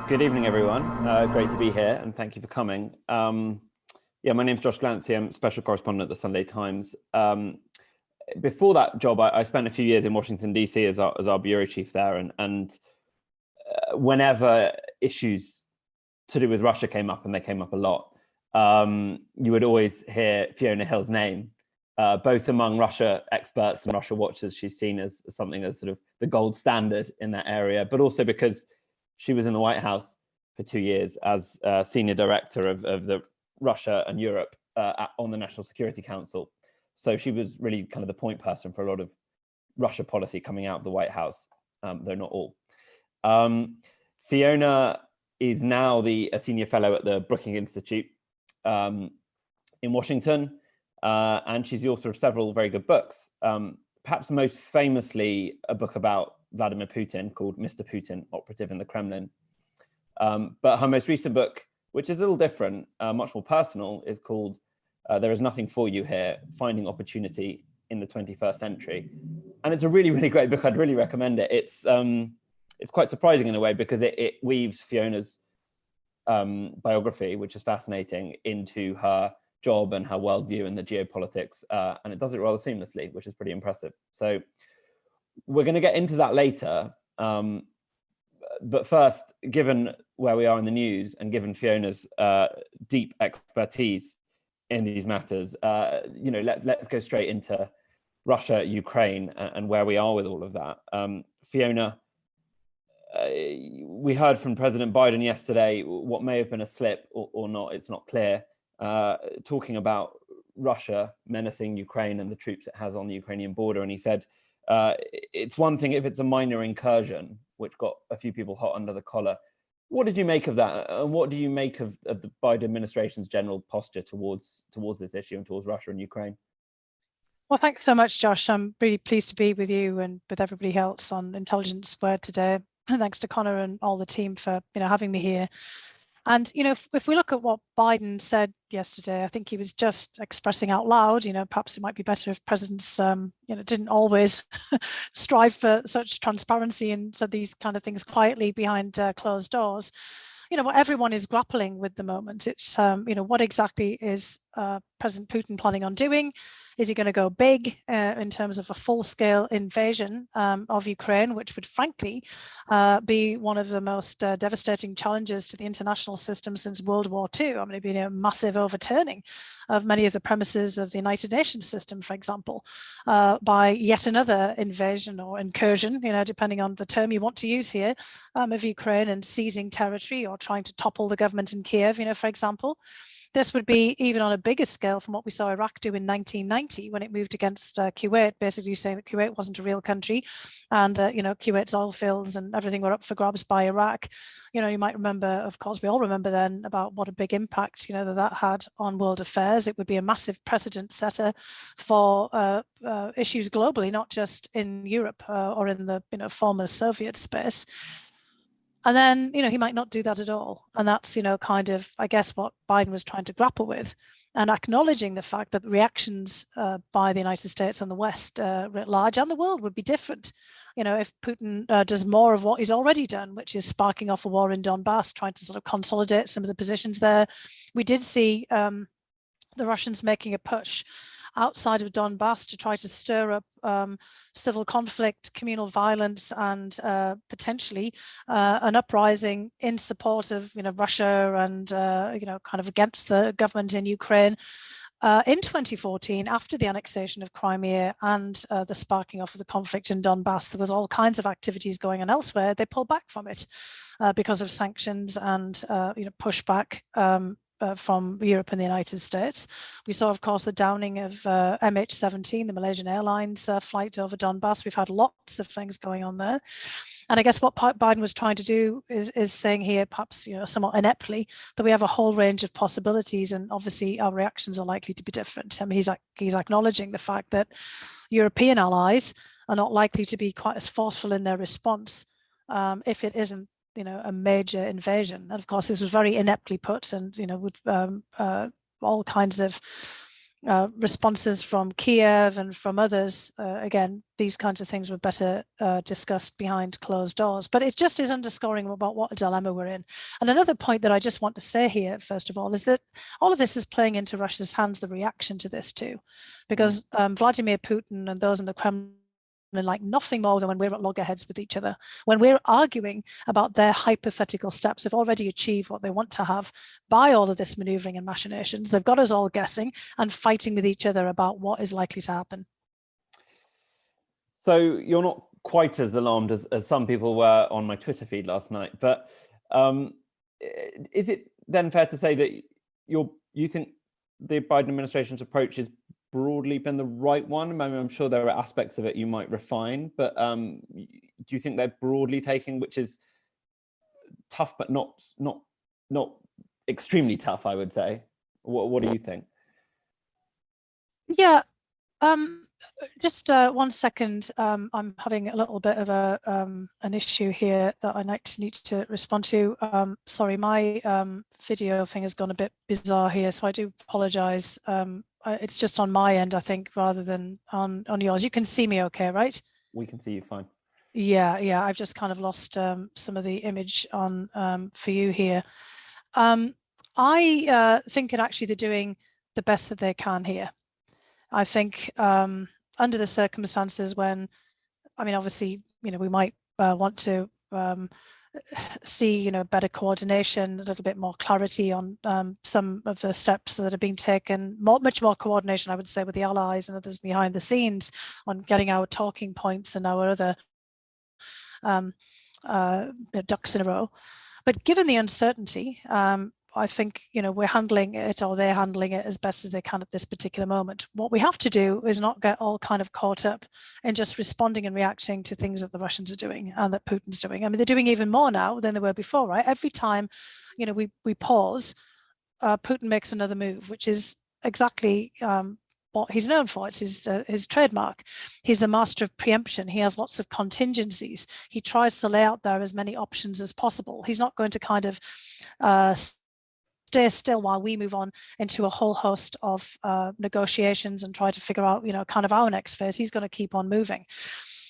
Good evening, everyone. Great to be here, and thank you for coming. Yeah, my name's Josh Glancy. I'm special correspondent at the Sunday Times. Before that job, I spent a few years in Washington, D.C. as our bureau chief there, and whenever issues to do with Russia came up, and they came up a lot, you would always hear Fiona Hill's name, both among Russia experts and Russia watchers. She's seen as something as sort of the gold standard in that area, but also because she was in the White House for 2 years as senior director of the Russia and Europe on the National Security Council. So she was really kind of the point person for a lot of Russia policy coming out of the White House, though not all. Fiona is now a senior fellow at the Brookings Institute in Washington, and she's the author of several very good books. Perhaps most famously, a book about Vladimir Putin called Mr. Putin, Operative in the Kremlin. But her most recent book, which is a little different, much more personal, is called There Is Nothing For You Here, Finding Opportunity in the 21st Century. And it's a really, really great book. I'd really recommend it. It's quite surprising in a way because it weaves Fiona's biography, which is fascinating, into her job and her worldview and the geopolitics. And it does it rather seamlessly, which is pretty impressive. So we're going to get into that later. But first, given where we are in the news and given Fiona's deep expertise in these matters, let's go straight into Russia, Ukraine, and where we are with all of that. Fiona, we heard from President Biden yesterday what may have been a slip or not, it's not clear, talking about Russia menacing Ukraine and the troops it has on the Ukrainian border. And he said, it's one thing if it's a minor incursion, which got a few people hot under the collar. What did you make of that? And what do you make of the Biden administration's general posture towards this issue and towards Russia and Ukraine? Well, thanks so much, Josh. I'm really pleased to be with you and with everybody else on Intelligence Squared today. And thanks to Connor and all the team for having me here. And, if we look at what Biden said yesterday, I think he was just expressing out loud, perhaps it might be better if presidents, didn't always strive for such transparency and said these kind of things quietly behind closed doors. What everyone is grappling with the moment. It's, what exactly is President Putin planning on doing? Is he going to go big in terms of a full-scale invasion of Ukraine, which would frankly be one of the most devastating challenges to the international system since World War II? I mean, it'd be a massive overturning of many of the premises of the United Nations system, for example, by yet another invasion or incursion, depending on the term you want to use here, of Ukraine, and seizing territory or trying to topple the government in Kiev, for example. This would be even on a bigger scale from what we saw Iraq do in 1990 when it moved against Kuwait, basically saying that Kuwait wasn't a real country and Kuwait's oil fields and everything were up for grabs by Iraq. You might remember, of course, we all remember then about what a big impact, that had on world affairs. It would be a massive precedent setter for issues globally, not just in Europe or in the former Soviet space. And then, he might not do that at all. And that's, kind of, I guess, what Biden was trying to grapple with, and acknowledging the fact that reactions by the United States and the West writ large and the world would be different. If Putin does more of what he's already done, which is sparking off a war in Donbass, trying to sort of consolidate some of the positions there. We did see the Russians making a push outside of Donbass to try to stir up civil conflict, communal violence, and potentially an uprising in support of Russia and kind of against the government in Ukraine. In 2014, after the annexation of Crimea and the sparking off of the conflict in Donbass, there was all kinds of activities going on elsewhere. They pulled back from it because of sanctions and pushback from Europe and the United States. We saw, of course, the downing of MH17, the Malaysian Airlines flight over Donbass. We've had lots of things going on there. And I guess what Biden was trying to do is saying here, perhaps somewhat ineptly, that we have a whole range of possibilities, and obviously our reactions are likely to be different. I mean, he's acknowledging the fact that European allies are not likely to be quite as forceful in their response if it isn't a major invasion. And of course, this was very ineptly put, and with all kinds of responses from Kiev and from others, again, these kinds of things were better discussed behind closed doors. But it just is underscoring about what a dilemma we're in. And another point that I just want to say here, first of all, is that all of this is playing into Russia's hands, the reaction to this too, because Vladimir Putin and those in the Kremlin like nothing more than when we're at loggerheads with each other. When we're arguing about their hypothetical steps, they've already achieved what they want to have by all of this maneuvering and machinations. They've got us all guessing and fighting with each other about what is likely to happen. So you're not quite as alarmed as some people were on my Twitter feed last night, but is it then fair to say that you think the Biden administration's approach is broadly been the right one? I mean, I'm sure there are aspects of it you might refine, but do you think they're broadly taking, which is tough, but not extremely tough, I would say? What do you think? Yeah, just 1 second. I'm having a little bit of an issue here that I need to respond to. Sorry, my video thing has gone a bit bizarre here, so I do apologize. It's just on my end, I think, rather than on yours. You can see me okay, right? We can see you fine. Yeah, I've just kind of lost some of the image on for you here. I think that actually they're doing the best that they can here. I think under the circumstances when, I mean, obviously, we might want to see, better coordination, a little bit more clarity on some of the steps that are being taken, much more coordination, I would say, with the allies and others behind the scenes on getting our talking points and our other ducks in a row. But given the uncertainty, I think, we're handling it, or they're handling it as best as they can at this particular moment. What we have to do is not get all kind of caught up in just responding and reacting to things that the Russians are doing and that Putin's doing. I mean, they're doing even more now than they were before, right? Every time, we pause, Putin makes another move, which is exactly what he's known for. It's his trademark. He's the master of preemption. He has lots of contingencies. He tries to lay out there as many options as possible. He's not going to kind of stay still while we move on into a whole host of negotiations and try to figure out, kind of our next phase. He's going to keep on moving.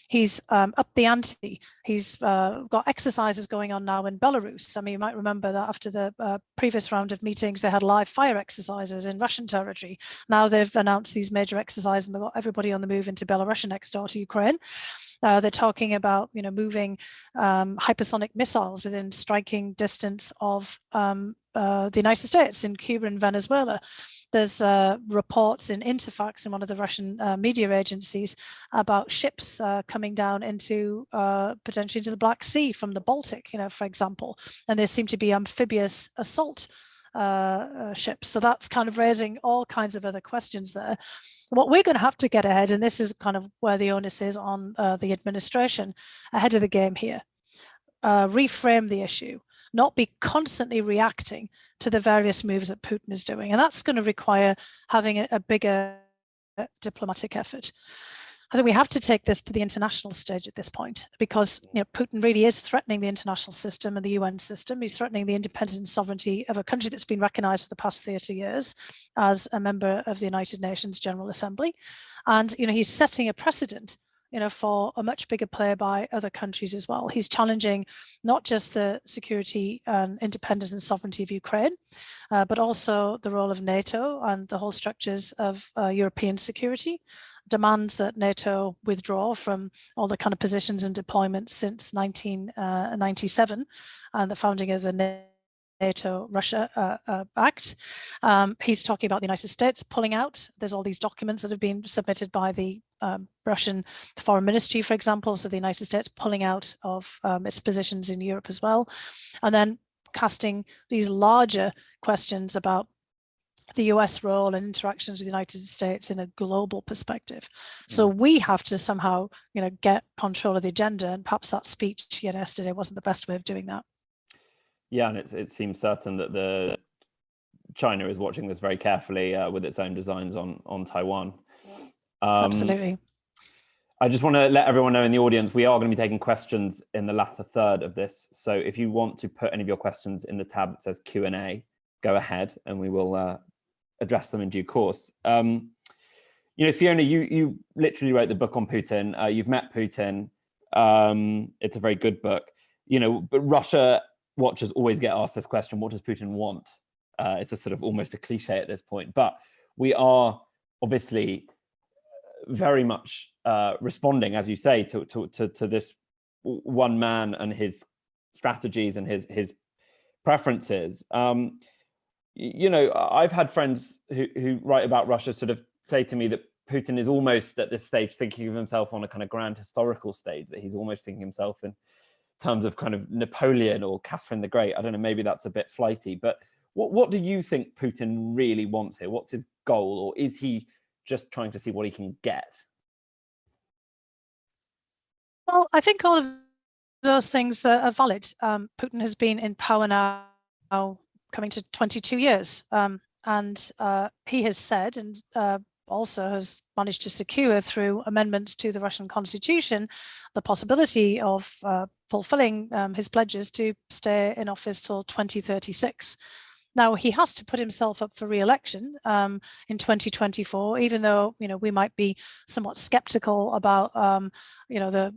He's up the ante. He's got exercises going on now in Belarus. I mean, you might remember that after the previous round of meetings, they had live fire exercises in Russian territory. Now they've announced these major exercises and they've got everybody on the move into Belarus next door to Ukraine. They're talking about, moving hypersonic missiles within striking distance of the United States, in Cuba and Venezuela. There's reports in Interfax, in one of the Russian media agencies, about ships coming down into potentially into the Black Sea from the Baltic, for example, and there seem to be amphibious assault ships. So that's kind of raising all kinds of other questions there. What we're going to have to get ahead, and this is kind of where the onus is on the administration, ahead of the game here, reframe the issue, not be constantly reacting to the various moves that Putin is doing. And that's going to require having a bigger diplomatic effort. I think we have to take this to the international stage at this point, because Putin really is threatening the international system and the UN system. He's threatening the independence and sovereignty of a country that's been recognized for the past 30 years as a member of the United Nations General Assembly. And he's setting a precedent for a much bigger play by other countries as well. He's challenging not just the security and independence and sovereignty of Ukraine, but also the role of NATO and the whole structures of European security, demands that NATO withdraw from all the kind of positions and deployments since 1997 and the founding of the NATO-Russia Act. He's talking about the United States pulling out. There's all these documents that have been submitted by the Russian Foreign Ministry, for example, so the United States pulling out of its positions in Europe as well. And then casting these larger questions about the US role and interactions with the United States in a global perspective. So we have to somehow, get control of the agenda, and perhaps that speech yesterday wasn't the best way of doing that. Yeah, and it seems certain that China is watching this very carefully with its own designs on Taiwan. Absolutely. I just want to let everyone know in the audience, we are going to be taking questions in the latter third of this. So if you want to put any of your questions in the tab that says Q&A, go ahead and we will address them in due course. Fiona, you literally wrote the book on Putin. You've met Putin. It's a very good book. But Russia watchers always get asked this question: what does Putin want? It's a sort of almost a cliche at this point, but we are obviously very much responding, as you say, to this one man and his strategies and his preferences. I've had friends who write about Russia sort of say to me that Putin is almost at this stage thinking of himself on a kind of grand historical stage, that he's almost thinking himself in terms of kind of Napoleon or Catherine the Great. I don't know, maybe that's a bit flighty, but what do you think Putin really wants here? What's his goal, or is he just trying to see what he can get? Well, I think all of those things are valid. Putin has been in power now coming to 22 years. And he has said, and also has managed to secure through amendments to the Russian constitution, the possibility of fulfilling his pledges to stay in office till 2036. Now, he has to put himself up for re-election in 2024, even though, we might be somewhat skeptical about, the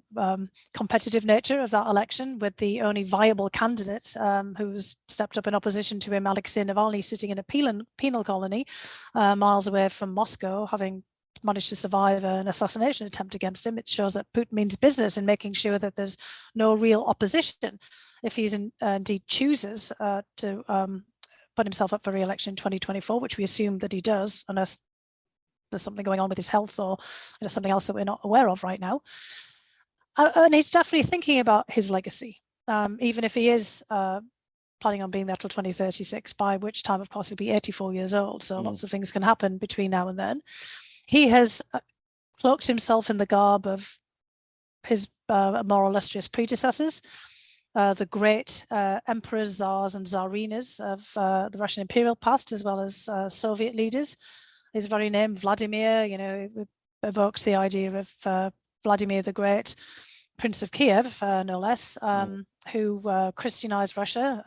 competitive nature of that election, with the only viable candidate who's stepped up in opposition to him, Alexei Navalny, sitting in a penal colony miles away from Moscow, having managed to survive an assassination attempt against him. It shows that Putin means business in making sure that there's no real opposition if he's indeed chooses to put himself up for re-election in 2024, which we assume that he does, unless there's something going on with his health or something else that we're not aware of right now. And he's definitely thinking about his legacy, even if he is planning on being there till 2036, by which time, of course, he'll be 84 years old. So lots of things can happen between now and then. He has cloaked himself in the garb of his more illustrious predecessors, the great emperors, tsars, and tsarinas of the Russian imperial past, as well as Soviet leaders. His very name, Vladimir, evokes the idea of Vladimir the Great, Prince of Kiev, no less, who Christianized Russia,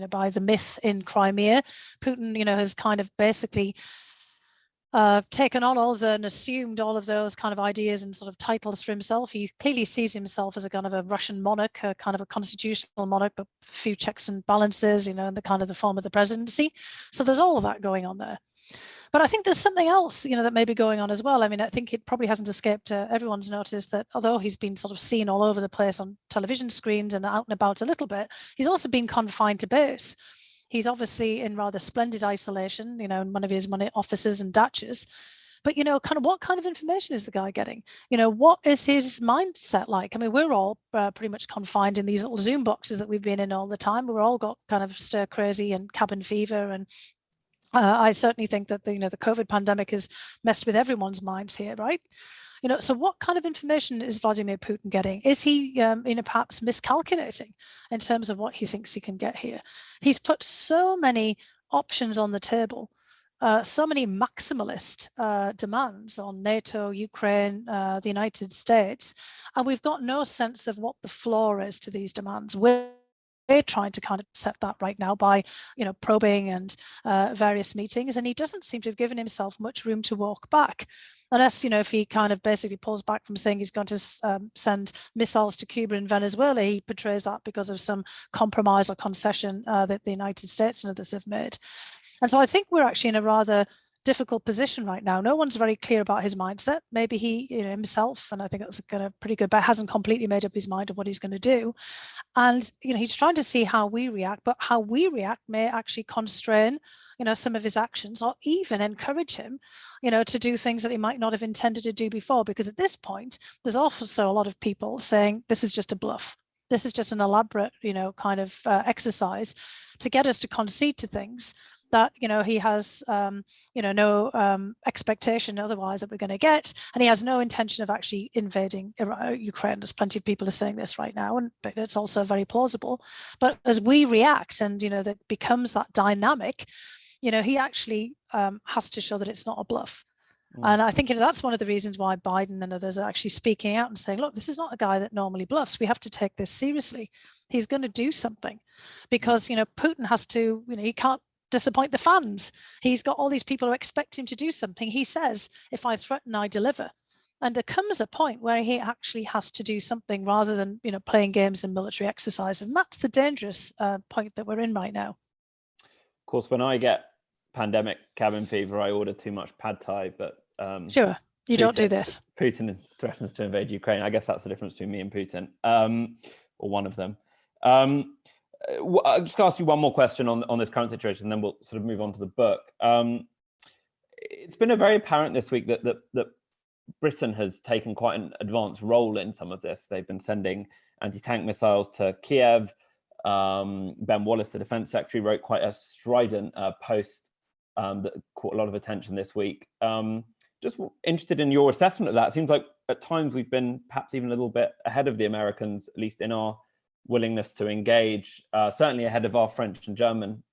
by the myth in Crimea. Putin, has kind of basically taken on and assumed all of those kind of ideas and sort of titles for himself. He clearly sees himself as a kind of a Russian monarch, a kind of a constitutional monarch, but a few checks and balances, in the kind of the form of the presidency. So there's all of that going on there. But I think there's something else, that may be going on as well. I mean, I think it probably hasn't escaped everyone's notice that although he's been sort of seen all over the place on television screens and out and about a little bit, he's also been confined to base. He's obviously in rather splendid isolation, in one of his offices and daches. But, kind of what kind of information is the guy getting? What is his mindset like? I mean, we're all pretty much confined in these little Zoom boxes that we've been in all the time. We're all got kind of stir crazy and cabin fever. And I certainly think that, the COVID pandemic has messed with everyone's minds here, right? So what kind of information is Vladimir Putin getting? Is he, perhaps miscalculating in terms of what he thinks he can get here? He's put so many options on the table, so many maximalist demands on NATO, Ukraine, the United States, and we've got no sense of what the floor is to these demands. We're trying to kind of set that right now by, probing and various meetings, and he doesn't seem to have given himself much room to walk back. Unless, if he kind of basically pulls back from saying he's going to send missiles to Cuba and Venezuela, he portrays that because of some compromise or concession that the United States and others have made. And so I think we're actually in a rather difficult position right now. No one's very clear about his mindset. Maybe he, himself, and I think that's kind of pretty good, but hasn't completely made up his mind of what he's going to do. And, he's trying to see how we react, but how we react may actually constrain, some of his actions, or even encourage him, to do things that he might not have intended to do before. Because at this point, there's also a lot of people saying this is just a bluff. This is just an elaborate, kind of exercise to get us to concede to things that, he has, no expectation otherwise that we're going to get. And he has no intention of actually invading Ukraine. There's plenty of people are saying this right now, but it's also very plausible. But as we react and, that becomes that dynamic, he actually has to show that it's not a bluff. And I think that's one of the reasons why Biden and others are actually speaking out and saying, look, this is not a guy that normally bluffs. We have to take this seriously. He's going to do something because, Putin has to, he can't disappoint the fans. He's got all these people who expect him to do something. He says, if I threaten, I deliver. And there comes a point where he actually has to do something rather than, playing games and military exercises. And that's the dangerous point that we're in right now. Of course, when I get pandemic cabin fever, I order too much pad thai, but sure, you don't do this. Putin threatens to invade Ukraine. I guess that's the difference between me and Putin, or one of them. I'll just ask you one more question on this current situation, and then we'll sort of move on to the book. It's been very apparent this week that Britain has taken quite an advanced role in some of this. They've been sending anti-tank missiles to Kiev. Ben Wallace, the Defense Secretary, wrote quite a strident post that caught a lot of attention this week. Just interested in your assessment of that. It seems like at times we've been perhaps even a little bit ahead of the Americans, at least in our willingness to engage, certainly ahead of our French and German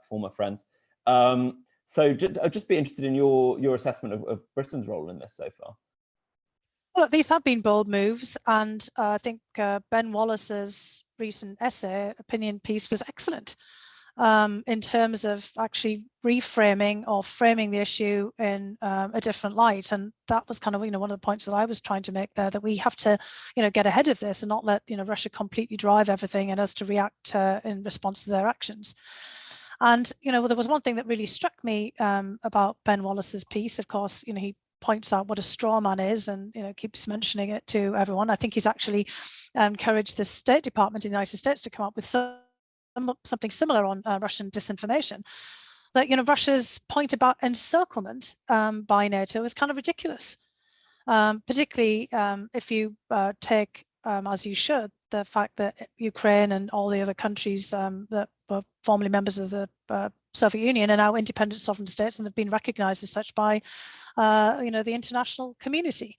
former friends. So I'd just be interested in your assessment of Britain's role in this so far. Well, these have been bold moves, and I think Ben Wallace's recent opinion piece was excellent in terms of actually reframing or framing the issue in a different light. And that was kind of, one of the points that I was trying to make there, that we have to, get ahead of this and not let, Russia completely drive everything and us to react in response to their actions. And, there was one thing that really struck me about Ben Wallace's piece. Of course, he points out what a straw man is and keeps mentioning it to everyone. I think he's actually encouraged the State Department in the United States to come up with something similar on Russian disinformation. That Russia's point about encirclement by NATO is kind of ridiculous, particularly if you take, as you should, the fact that Ukraine and all the other countries that were formerly members of the Soviet Union are now independent sovereign states and have been recognized as such by the international community.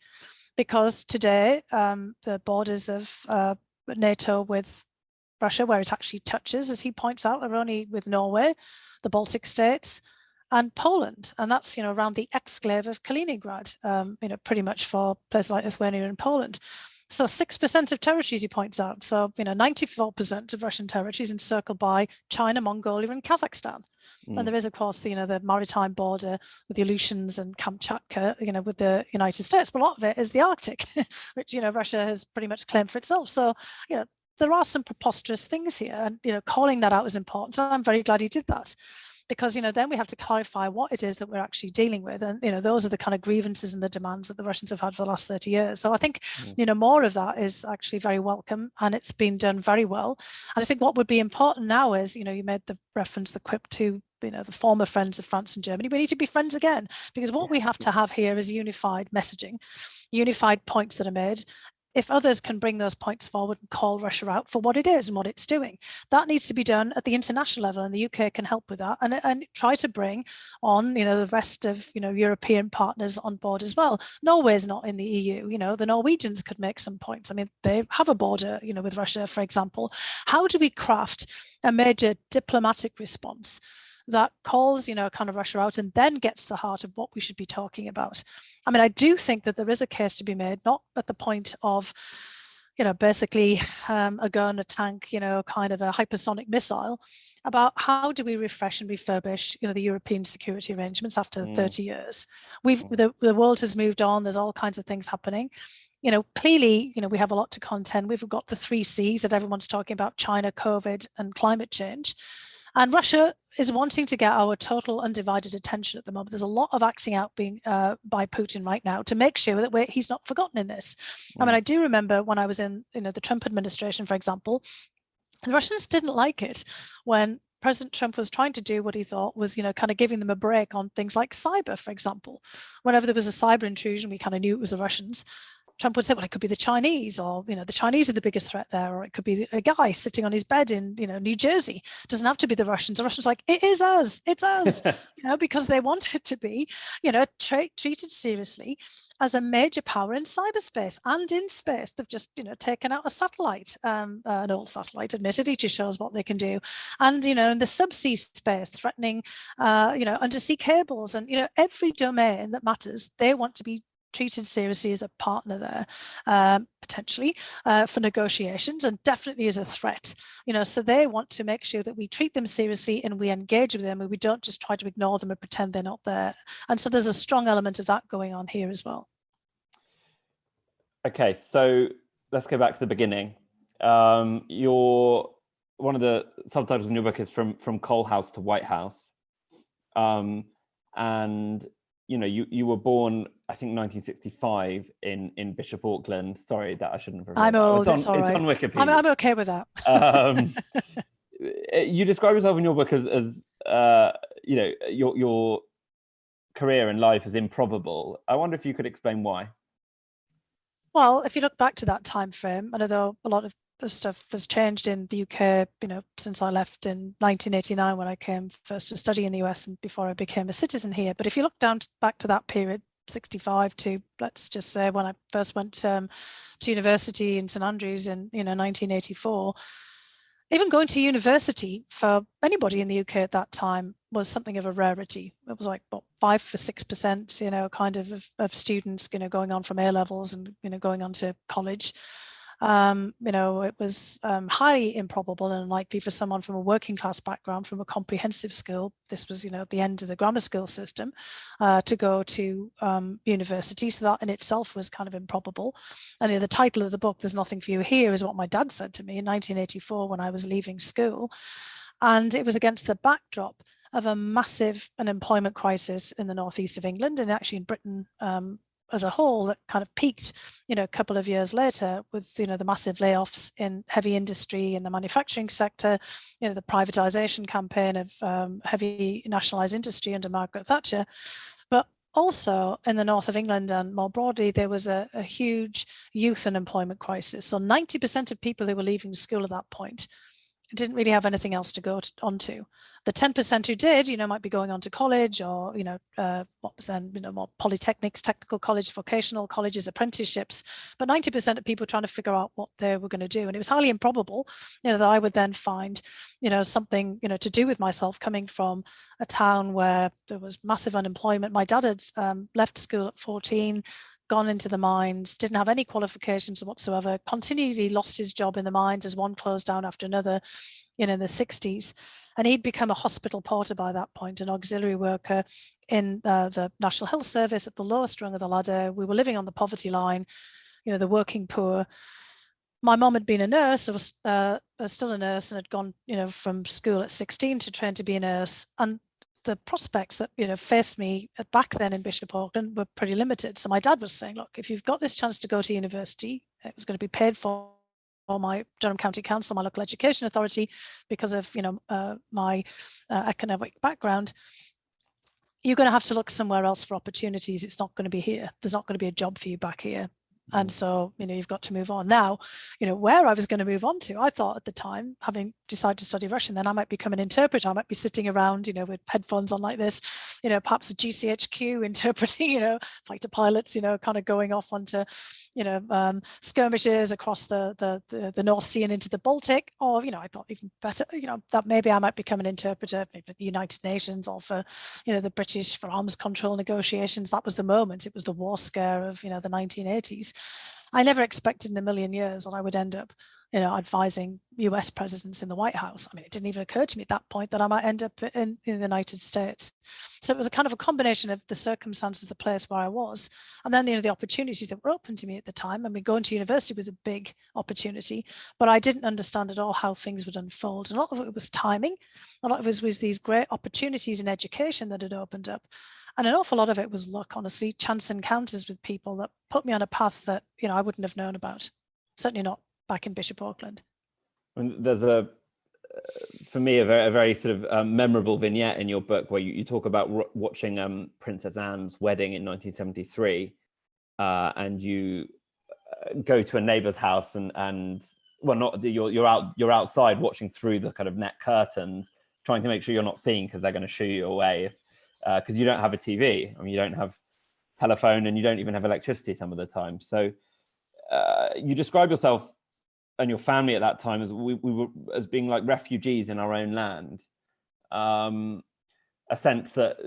Because today the borders of NATO with Russia, where it actually touches, as he points out, are only with Norway, the Baltic states, and Poland, and that's around the exclave of Kaliningrad, pretty much for places like Lithuania and Poland. So 6% of territories, he points out. So 94% of Russian territories encircled by China, Mongolia, and Kazakhstan. And there is, of course, the maritime border with the Aleutians and Kamchatka, with the United States. But a lot of it is the Arctic, which Russia has pretty much claimed for itself. So there are some preposterous things here, and calling that out is important. And I'm very glad he did that, because then we have to clarify what it is that we're actually dealing with, and those are the kind of grievances and the demands that the Russians have had for the last 30 years. So I think more of that is actually very welcome, and it's been done very well. And I think what would be important now is you made the reference, the quip to the former friends of France and Germany. We need to be friends again, because what we have to have here is unified messaging, unified points that are made. If others can bring those points forward and call Russia out for what it is and what it's doing, that needs to be done at the international level, and the UK can help with that and try to bring on, the rest of, European partners on board as well. Norway's not in the EU, the Norwegians could make some points. I mean, they have a border, with Russia, for example. How do we craft a major diplomatic response that calls, kind of Russia out and then gets to the heart of what we should be talking about? I mean, I do think that there is a case to be made, not at the point of, basically a gun, a tank, kind of a hypersonic missile, about how do we refresh and refurbish, the European security arrangements after 30 years. The world has moved on. There's all kinds of things happening. Clearly, we have a lot to contend. We've got the 3 Cs that everyone's talking about: China, COVID, and climate change. And Russia is wanting to get our total undivided attention at the moment. There's a lot of acting out being by Putin right now to make sure that he's not forgotten in this. I mean, I do remember when I was in the Trump administration, for example, the Russians didn't like it when President Trump was trying to do what he thought was, kind of giving them a break on things like cyber, for example. Whenever there was a cyber intrusion, we kind of knew it was the Russians. Trump would say, well, it could be the Chinese, or, the Chinese are the biggest threat there, or it could be a guy sitting on his bed in, New Jersey. It doesn't have to be the Russians. The Russians are like, it is us, it's us, because they want it to be, treated seriously as a major power in cyberspace and in space. They've just, taken out a satellite, an old satellite, admittedly, to show us what they can do. And, in the subsea space, threatening, undersea cables, and, every domain that matters, they want to be treated seriously as a partner there, potentially for negotiations, and definitely as a threat. So they want to make sure that we treat them seriously and we engage with them, and we don't just try to ignore them and pretend they're not there. And so there's a strong element of that going on here as well. Okay, so let's go back to the beginning. One of the subtitles in your book is from Coal House to White House, and you were born, I think, 1965 in Bishop Auckland. Sorry, that I shouldn't have. I'm old. It's all right. on Wikipedia. I'm okay with that. You describe yourself in your book as your career and life as improbable. I wonder if you could explain why. Well, if you look back to that time frame, and although a lot of the stuff has changed in the UK, since I left in 1989 when I came first to study in the US and before I became a citizen here. But if you look back to that period, 65 to, let's just say, when I first went to university in St Andrews in 1984, even going to university for anybody in the UK at that time was something of a rarity. It was like, what, 5 or 6%, kind of students, going on from A levels and, going on to college. It was highly improbable and unlikely for someone from a working class background, from a comprehensive school. This was, at the end of the grammar school system, to go to university. So that in itself was kind of improbable. And the title of the book, There's Nothing for You Here, is what my dad said to me in 1984 when I was leaving school. And it was against the backdrop of a massive unemployment crisis in the northeast of England, and actually in Britain as a whole, that kind of peaked, a couple of years later with, the massive layoffs in heavy industry and the manufacturing sector, the privatization campaign of heavy nationalized industry under Margaret Thatcher. But also in the north of England and more broadly, there was a huge youth unemployment crisis. So 90% of people who were leaving school at that point didn't really have anything else to go on to. The 10% who did, might be going on to college or, what was then, more polytechnics, technical college, vocational colleges, apprenticeships. But 90% of people trying to figure out what they were going to do. And it was highly improbable, that I would then find, something, to do with myself coming from a town where there was massive unemployment. My dad had left school at 14, gone into the mines, didn't have any qualifications whatsoever, continually lost his job in the mines as one closed down after another, in the 60s. And he'd become a hospital porter by that point, an auxiliary worker in the National Health Service at the lowest rung of the ladder. We were living on the poverty line, the working poor. My mom had been a nurse, was still a nurse, and had gone, from school at 16 to train to be a nurse. And the prospects that faced me back then in Bishop Auckland were pretty limited. So my dad was saying, look, if you've got this chance to go to university, it was going to be paid for my Durham County Council, my local education authority, because of my economic background. You're going to have to look somewhere else for opportunities. It's not going to be here. There's not going to be a job for you back here. And so, you've got to move on. Now, where I was going to move on to, I thought at the time, having decided to study Russian, then I might become an interpreter. I might be sitting around, with headphones on like this, perhaps a GCHQ interpreting, fighter pilots, kind of going off onto, skirmishes across the North Sea and into the Baltic. Or, I thought even better, that maybe I might become an interpreter, maybe at the United Nations or for, the British for arms control negotiations. That was the moment. It was the war scare of, the 1980s. I never expected in a million years that I would end up, advising US presidents in the White House. I mean, it didn't even occur to me at that point that I might end up in the United States. So it was a kind of a combination of the circumstances, the place where I was, and then, the opportunities that were open to me at the time. I mean, going to university was a big opportunity, but I didn't understand at all how things would unfold. And a lot of it was timing. A lot of it was these great opportunities in education that had opened up. And an awful lot of it was luck, honestly, chance encounters with people that put me on a path that, I wouldn't have known about. Certainly not back in Bishop Auckland. And there's for me, a very sort of memorable vignette in your book where you talk about watching Princess Anne's wedding in 1973, and you go to a neighbor's house and well, not you're outside watching through the kind of net curtains, trying to make sure you're not seen because they're going to shoo you away because you don't have a TV. I mean, you don't have telephone and you don't even have electricity some of the time. So you describe yourself and your family at that time as we were as being like refugees in our own land. A sense that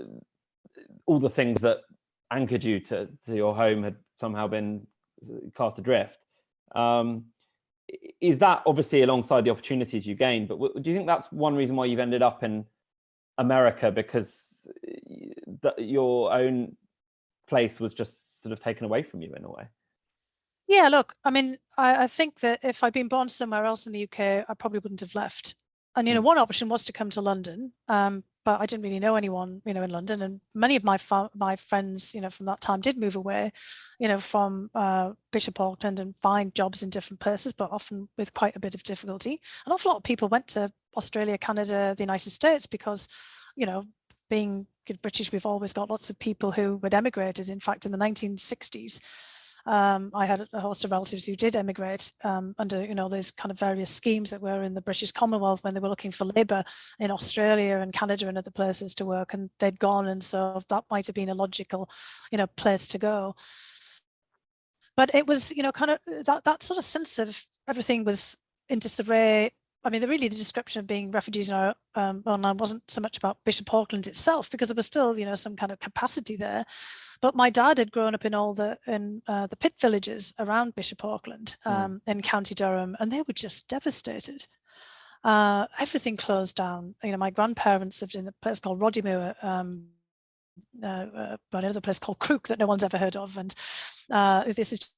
all the things that anchored you to your home had somehow been cast adrift. Is that obviously alongside the opportunities you gained, but do you think that's one reason why you've ended up in America, because your own place was just sort of taken away from you in a way? Yeah, look, I mean, I think that if I'd been born somewhere else in the UK, I probably wouldn't have left. And, you know, one option was to come to London, but I didn't really know anyone, you know, in London. And many of my friends, you know, from that time did move away, you know, from Bishop Auckland and find jobs in different places, but often with quite a bit of difficulty. An awful lot of people went to Australia, Canada, the United States because, you know, being British, we've always got lots of people who had emigrated. In fact, in the 1960s, I had a host of relatives who did emigrate under, you know, those kind of various schemes that were in the British Commonwealth when they were looking for labour in Australia and Canada and other places to work, and they'd gone, and so that might have been a logical, you know, place to go. But it was, you know, kind of that sort of sense of everything was in disarray. I mean, the description of being refugees in our online wasn't so much about Bishop Auckland itself, because there was still, you know, some kind of capacity there. But my dad had grown up in all the pit villages around Bishop Auckland in County Durham, and they were just devastated. Everything closed down. You know, my grandparents lived in a place called Roddymoor, but another place called Crook that no one's ever heard of, and this is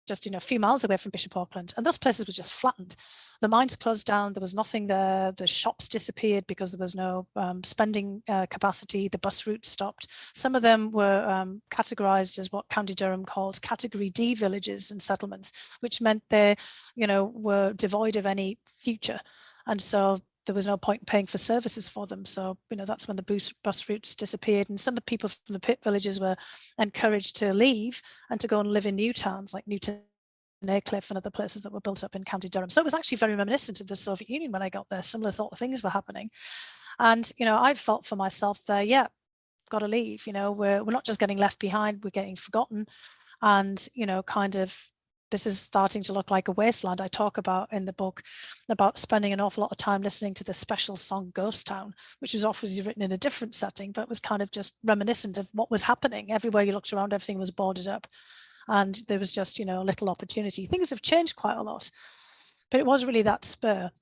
just, you know, a few miles away from Bishop Auckland, and those places were just flattened. The mines closed down. There was nothing there. The shops disappeared because there was no spending capacity. The bus routes stopped. Some of them were categorized as what County Durham called Category D villages and settlements, which meant they, you know, were devoid of any future, and so there was no point in paying for services for them. So, you know, that's when the bus routes disappeared, and some of the people from the pit villages were encouraged to leave and to go and live in new towns like Newton, Aycliffe and other places that were built up in County Durham. So it was actually very reminiscent of the Soviet Union when I got there. Similar sort of things were happening. And, you know, I felt for myself there, yeah, got to leave. You know, we're not just getting left behind, we're getting forgotten. And, you know, kind of, this is starting to look like a wasteland. I talk about in the book about spending an awful lot of time listening to the special song Ghost Town, which was obviously written in a different setting, but was kind of just reminiscent of what was happening. Everywhere you looked around, everything was boarded up. And there was just, you know, little opportunity. Things have changed quite a lot, but it was really that spur.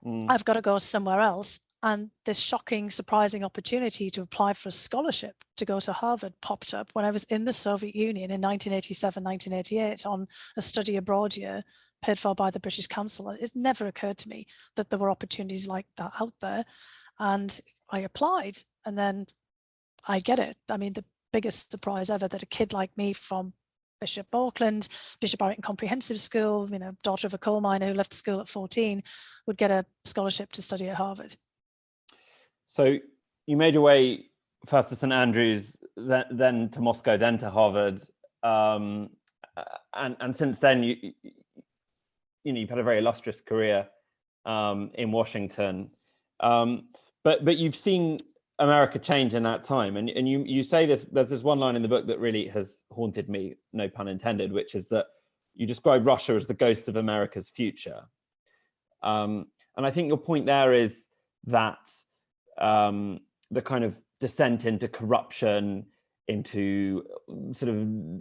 I've got to go somewhere else. And this shocking, surprising opportunity to apply for a scholarship to go to Harvard popped up when I was in the Soviet Union in 1987, 1988 on a study abroad year paid for by the British Council. It never occurred to me that there were opportunities like that out there. And I applied, and then I get it. I mean, the biggest surprise ever that a kid like me from Bishop Auckland, Bishop Barrington Comprehensive School, you know, daughter of a coal miner who left school at 14, would get a scholarship to study at Harvard. So you made your way first to St Andrews, then to Moscow, then to Harvard, and since then you know, you've had a very illustrious career in Washington, but you've seen America change in that time, and you say this. There's this one line in the book that really has haunted me, no pun intended, which is that you describe Russia as the ghost of America's future, and I think your point there is that the kind of descent into corruption, into sort of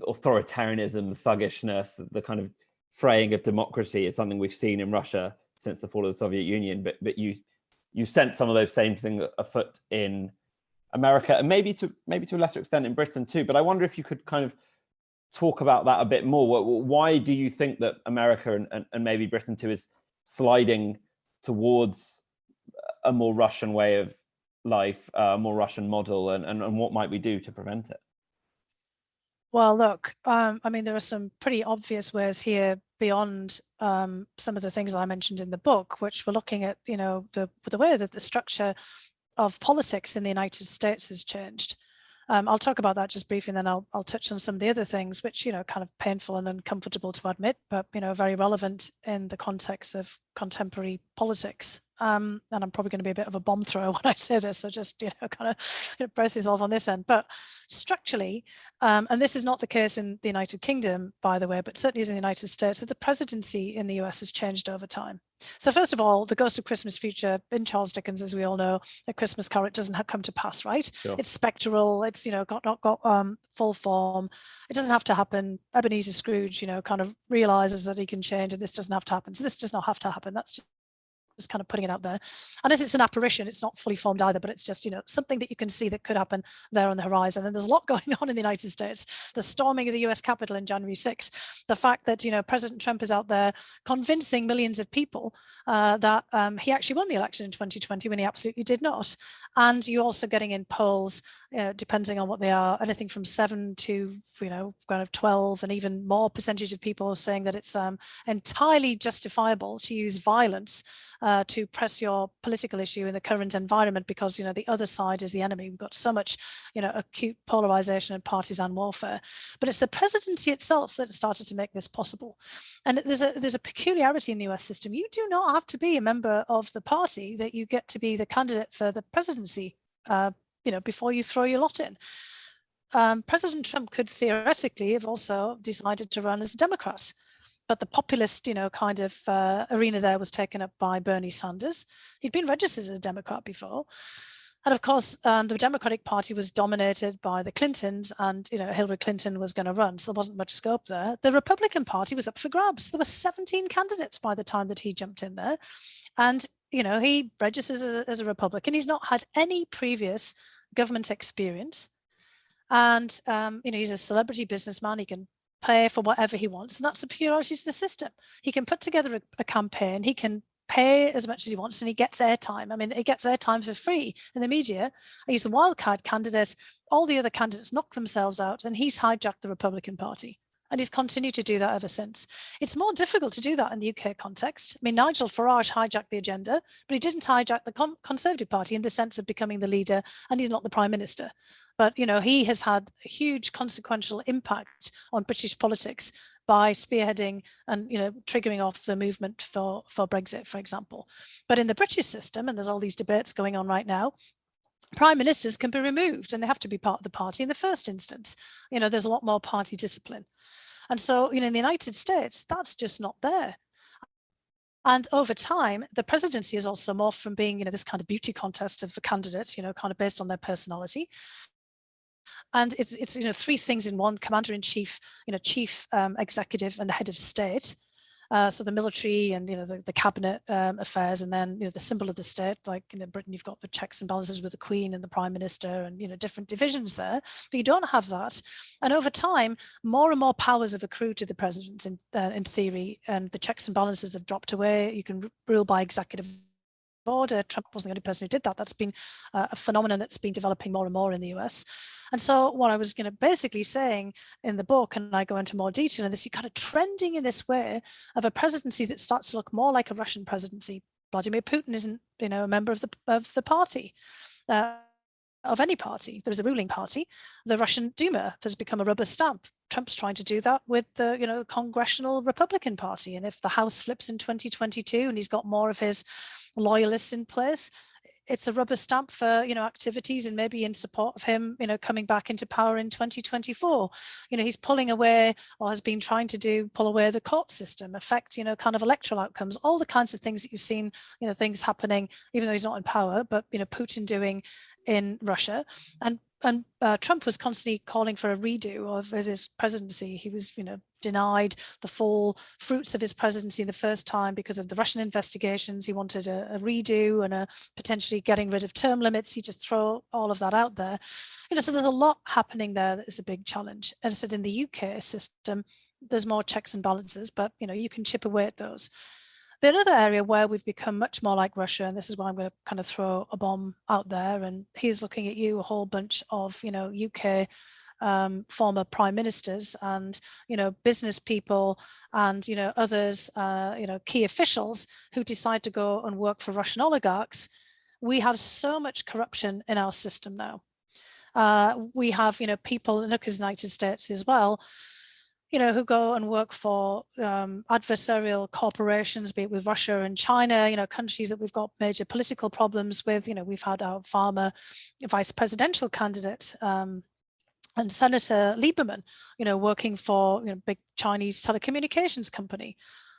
authoritarianism, thuggishness, the kind of fraying of democracy is something we've seen in Russia since the fall of the Soviet Union. But you sense some of those same things afoot in America, and maybe to a lesser extent in Britain too. But I wonder if you could kind of talk about that a bit more. Why do you think that America and maybe Britain too is sliding towards a more Russian way of life, a more Russian model, and what might we do to prevent it? Well, look, I mean, there are some pretty obvious ways here beyond some of the things I mentioned in the book, which we're looking at, you know, the way that the structure of politics in the United States has changed. I'll talk about that just briefly, and then I'll touch on some of the other things, which, you know, kind of painful and uncomfortable to admit, but, you know, very relevant in the context of contemporary politics. And I'm probably going to be a bit of a bomb thrower when I say this, so just, you know, kind of brace yourself on this end. But structurally, and this is not the case in the United Kingdom, by the way, but certainly is in the United States, that the presidency in the US has changed over time. So first of all, the Ghost of Christmas Future in Charles Dickens, as we all know, A Christmas Carol, doesn't come to pass, right? Sure. It's spectral. It's, you know, not got full form. It doesn't have to happen. Ebenezer Scrooge, you know, kind of realizes that he can change, and this doesn't have to happen. So this does not have to happen. That's just kind of putting it out there. And as it's an apparition, it's not fully formed either, but it's just, you know, something that you can see that could happen there on the horizon. And there's a lot going on in the United States. The storming of the US Capitol on January 6th, the fact that, you know, President Trump is out there convincing millions of people that he actually won the election in 2020 when he absolutely did not. And you're also getting in polls, depending on what they are, anything from 7 to, you know, kind of 12 and even more percentage of people saying that it's entirely justifiable to use violence to press your political issue in the current environment, because, you know, the other side is the enemy. We've got so much, you know, acute polarization and partisan warfare. But it's the presidency itself that started to make this possible. And there's a peculiarity in the US system. You do not have to be a member of the party that you get to be the candidate for the presidency, you know, before you throw your lot in. President Trump could theoretically have also decided to run as a Democrat, but the populist, you know, kind of arena there was taken up by Bernie Sanders. He'd been registered as a Democrat before. And of course, the Democratic Party was dominated by the Clintons, and, you know, Hillary Clinton was going to run, so there wasn't much scope there. The Republican Party was up for grabs. There were 17 candidates by the time that he jumped in there. And, you know, he registers as a Republican. He's not had any previous government experience. And, you know, he's a celebrity businessman. He can pay for whatever he wants. And that's the peculiarity of the system. He can put together a campaign. He can pay as much as he wants, and he gets airtime. I mean, he gets airtime for free in the media. He's the wildcard candidate. All the other candidates knock themselves out, and he's hijacked the Republican Party. And he's continued to do that ever since. It's more difficult to do that in the UK context. I mean, Nigel Farage hijacked the agenda, but he didn't hijack the Conservative Party in the sense of becoming the leader, and he's not the Prime Minister. But, you know, he has had a huge consequential impact on British politics by spearheading and, you know, triggering off the movement for Brexit, for example. But in the British system, and there's all these debates going on right now, prime ministers can be removed, and they have to be part of the party in the first instance. You know, there's a lot more party discipline. And so, you know, in the United States, that's just not there. And over time, the presidency is also morphed from being, you know, this kind of beauty contest of the candidates, you know, kind of based on their personality. And it's you know, three things in one: commander-in-chief, you know, chief executive, and the head of state. So the military and, you know, the cabinet affairs, and then, you know, the symbol of the state, like in Britain, you've got the checks and balances with the Queen and the Prime Minister, and, you know, different divisions there. But you don't have that. And over time, more and more powers have accrued to the president in theory, and the checks and balances have dropped away. You can rule by executive order. Trump wasn't the only person who did that. That's been a phenomenon that's been developing more and more in the US. And so what I was going to basically saying in the book, and I go into more detail in this, you're kind of trending in this way of a presidency that starts to look more like a Russian presidency. Vladimir Putin isn't, you know, a member of the party. Of any party. There is a ruling party. The Russian Duma has become a rubber stamp. Trump's trying to do that with the, you know, Congressional Republican Party. And if the House flips in 2022 and he's got more of his loyalists in place, it's a rubber stamp for, you know, activities and maybe in support of him, you know, coming back into power in 2024. You know, he's pulling away, or has been trying to pull away the court system, affect, you know, kind of electoral outcomes, all the kinds of things that you've seen, you know, things happening, even though he's not in power, but, you know, Putin doing in Russia. And Trump was constantly calling for a redo of his presidency. He was, you know, denied the full fruits of his presidency the first time because of the Russian investigations. He wanted a redo and a potentially getting rid of term limits. He just throw all of that out there. You know, so there's a lot happening there that is a big challenge. As I said, in the UK system, there's more checks and balances, but, you know, you can chip away at those. But another area where we've become much more like Russia, and this is where I'm going to kind of throw a bomb out there, and here's looking at you, a whole bunch of, you know, UK former prime ministers and, you know, business people and, you know, others, you know, key officials who decide to go and work for Russian oligarchs. We have so much corruption in our system now. We have, you know, people in the United States as well, you know, who go and work for adversarial corporations, be it with Russia and China, you know, countries that we've got major political problems with. You know, we've had our former vice presidential candidate and Senator Lieberman, you know, working for, you know, big Chinese telecommunications company.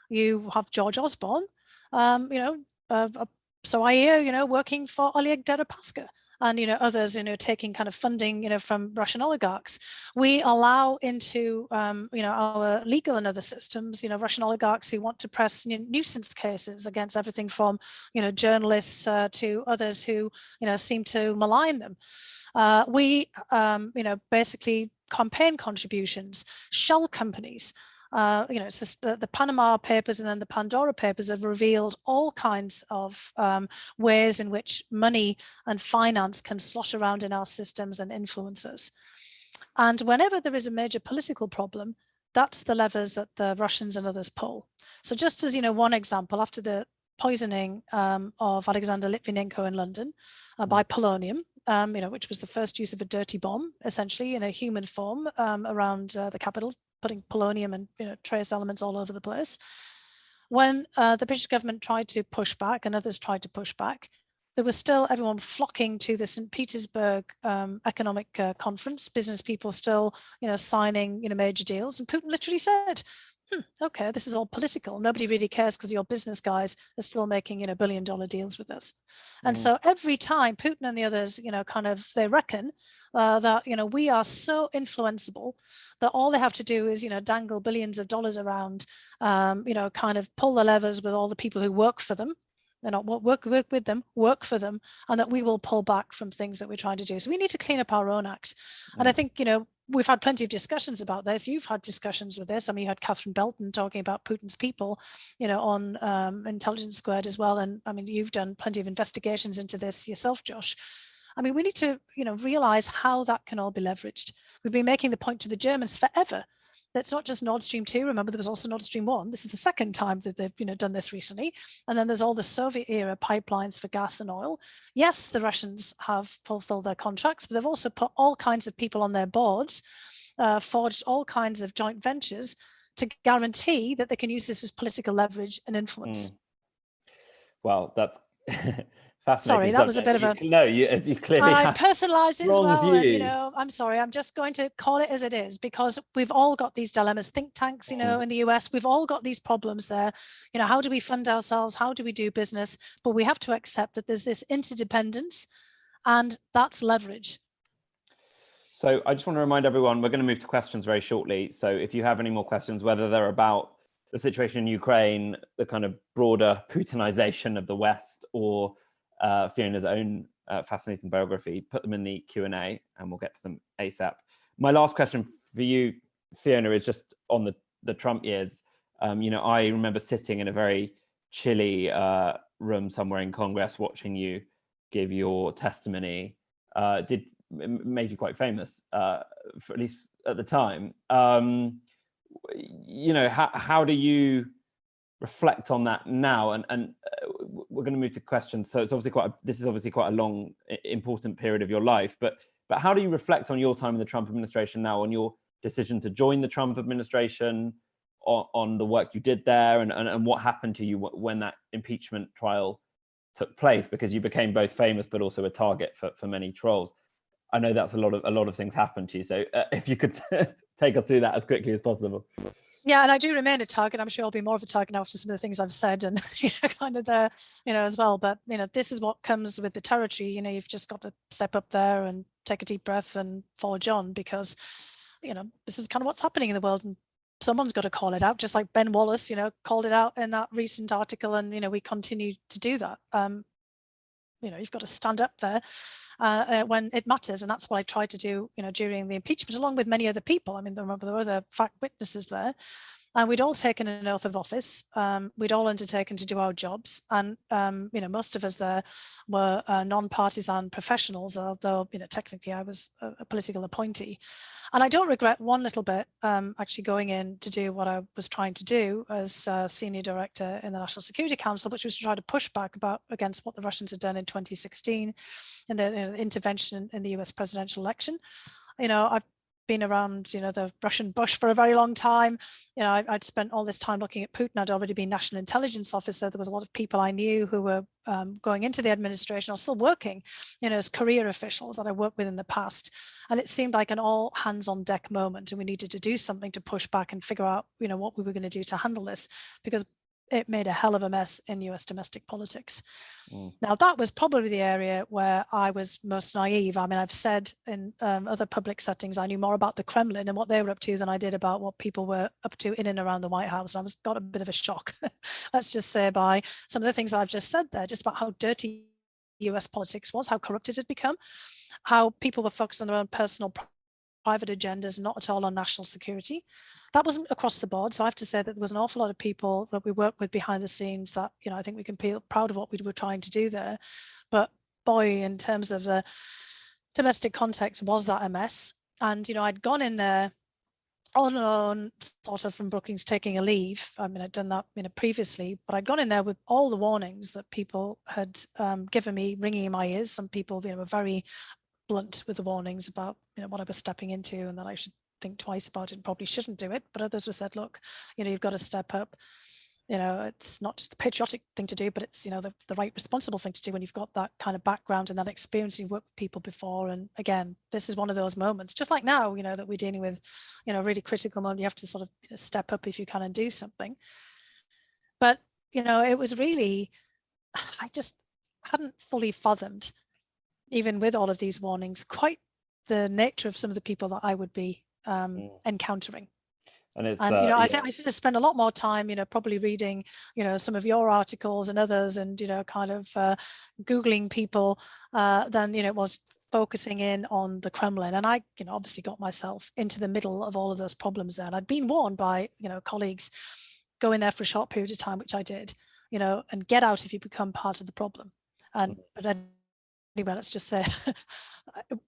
You have George Osborne, So I hear, working for Oleg Deripaska and, others, taking kind of funding, from Russian oligarchs. We allow into, our legal and other systems, Russian oligarchs who want to press nuisance cases against everything from, journalists to others who, seem to malign them. We, basically campaign contributions, shell companies. It's just the Panama Papers and then the Pandora Papers have revealed all kinds of ways in which money and finance can slosh around in our systems and influence us. And whenever there is a major political problem, that's the levers that the Russians and others pull. So just as, one example, after the poisoning of Alexander Litvinenko in London by polonium, which was the first use of a dirty bomb, essentially in a human form around the capital, putting polonium and trace elements all over the place. When the British government tried to push back and others tried to push back, there was still everyone flocking to the St. Petersburg economic conference, business people still signing major deals. And Putin literally said, okay, this is all political. Nobody really cares because your business guys are still making, billion-dollar deals with us. And so every time Putin and the others, they reckon that, we are so influenceable that all they have to do is, dangle billions of dollars around, kind of pull the levers with all the people who work for them. They're not work with them, work for them, and that we will pull back from things that we're trying to do. So we need to clean up our own act. And I think, we've had plenty of discussions about this. You've had discussions with this. I mean, you had Catherine Belton talking about Putin's people, on Intelligence Squared as well. And I mean, you've done plenty of investigations into this yourself, Josh. I mean, we need to, realize how that can all be leveraged. We've been making the point to the Germans forever. That's not just Nord Stream 2. Remember, there was also Nord Stream 1. This is the second time that they've, done this recently. And then there's all the Soviet era pipelines for gas and oil. Yes, the Russians have fulfilled their contracts, but they've also put all kinds of people on their boards, forged all kinds of joint ventures to guarantee that they can use this as political leverage and influence. Well, that's Sorry, that was a bit of a... No, you clearly I personalized it as well. Views. And, I'm sorry, I'm just going to call it as it is, because we've all got these dilemmas. Think tanks, in the US, we've all got these problems there. How do we fund ourselves? How do we do business? But we have to accept that there's this interdependence, and that's leverage. So I just want to remind everyone, we're going to move to questions very shortly. So if you have any more questions, whether they're about the situation in Ukraine, the kind of broader Putinization of the West, or Fiona's own fascinating biography, put them in the Q&A and we'll get to them ASAP. My last question for you, Fiona, is just on the Trump years. I remember sitting in a very chilly room somewhere in Congress watching you give your testimony. Made you quite famous, for at least at the time. How do you reflect on that now? And we're going to move to questions. So it's obviously this is obviously quite a long, important period of your life. But how do you reflect on your time in the Trump administration now, on your decision to join the Trump administration, on the work you did there, and what happened to you when that impeachment trial took place? Because you became both famous but also a target for many trolls. I know that's a lot of things happened to you. So if you could take us through that as quickly as possible. Yeah, and I do remain a target. I'm sure I'll be more of a target now after some of the things I've said, and kind of there, as well. But this is what comes with the territory. You've just got to step up there and take a deep breath and forge on, because this is kind of what's happening in the world, and someone's got to call it out. Just like Ben Wallace, called it out in that recent article, and we continue to do that. You've got to stand up there when it matters, and that's what I tried to do, during the impeachment, along with many other people. I mean, remember there were other fact witnesses there, and we'd all taken an oath of office. We'd all undertaken to do our jobs, and most of us there were non-partisan professionals, although technically I was a political appointee. And I don't regret one little bit actually going in to do what I was trying to do as senior director in the National Security Council, which was to try to push back against what the Russians had done in 2016 in the intervention in the US presidential election. I've been around, the Russian Bush for a very long time. I'd spent all this time looking at Putin. I'd already been national intelligence officer. There was a lot of people I knew who were going into the administration or still working, as career officials that I worked with in the past. And it seemed like an all hands on deck moment, and we needed to do something to push back and figure out, what we were going to do to handle this, because it made a hell of a mess in US domestic politics. Now, that was probably the area where I was most naive. I mean, I've said in other public settings, I knew more about the Kremlin and what they were up to than I did about what people were up to in and around the White House. I got a bit of a shock, let's just say, by some of the things I've just said there, just about how dirty US politics was, how corrupt it had become, how people were focused on their own personal private agendas, not at all on national security. That wasn't across the board. So I have to say that there was an awful lot of people that we worked with behind the scenes that, you know, I think we can feel proud of what we were trying to do there. But boy, in terms of the domestic context, was that a mess? And, you know, I'd gone in there on own, sort of from Brookings taking a leave. I mean, I'd done that, you know, previously, but I'd gone in there with all the warnings that people had given me, ringing in my ears. Some people, you know, were very blunt with the warnings about, you know, what I was stepping into and that I should think twice about it and probably shouldn't do it. But others were said, look, you know, you've got to step up. You know, it's not just the patriotic thing to do, but it's, you know, the right responsible thing to do when you've got that kind of background and that experience. You've worked with people before. And again, this is one of those moments, just like now, you know, that we're dealing with, you know, a really critical moment. You have to sort of, you know, step up if you can and do something. But, you know, it was really, I just hadn't fully fathomed, even with all of these warnings, quite the nature of some of the people that I would be encountering. And it's, and, you know, I think I should have spent a lot more time, you know, probably reading, you know, some of your articles and others and, you know, kind of Googling people than, you know, it was focusing in on the Kremlin. And I, you know, obviously got myself into the middle of all of those problems there. And I'd been warned by, you know, colleagues, go in there for a short period of time, which I did, you know, and get out if you become part of the problem. And, but anyway, let's just say,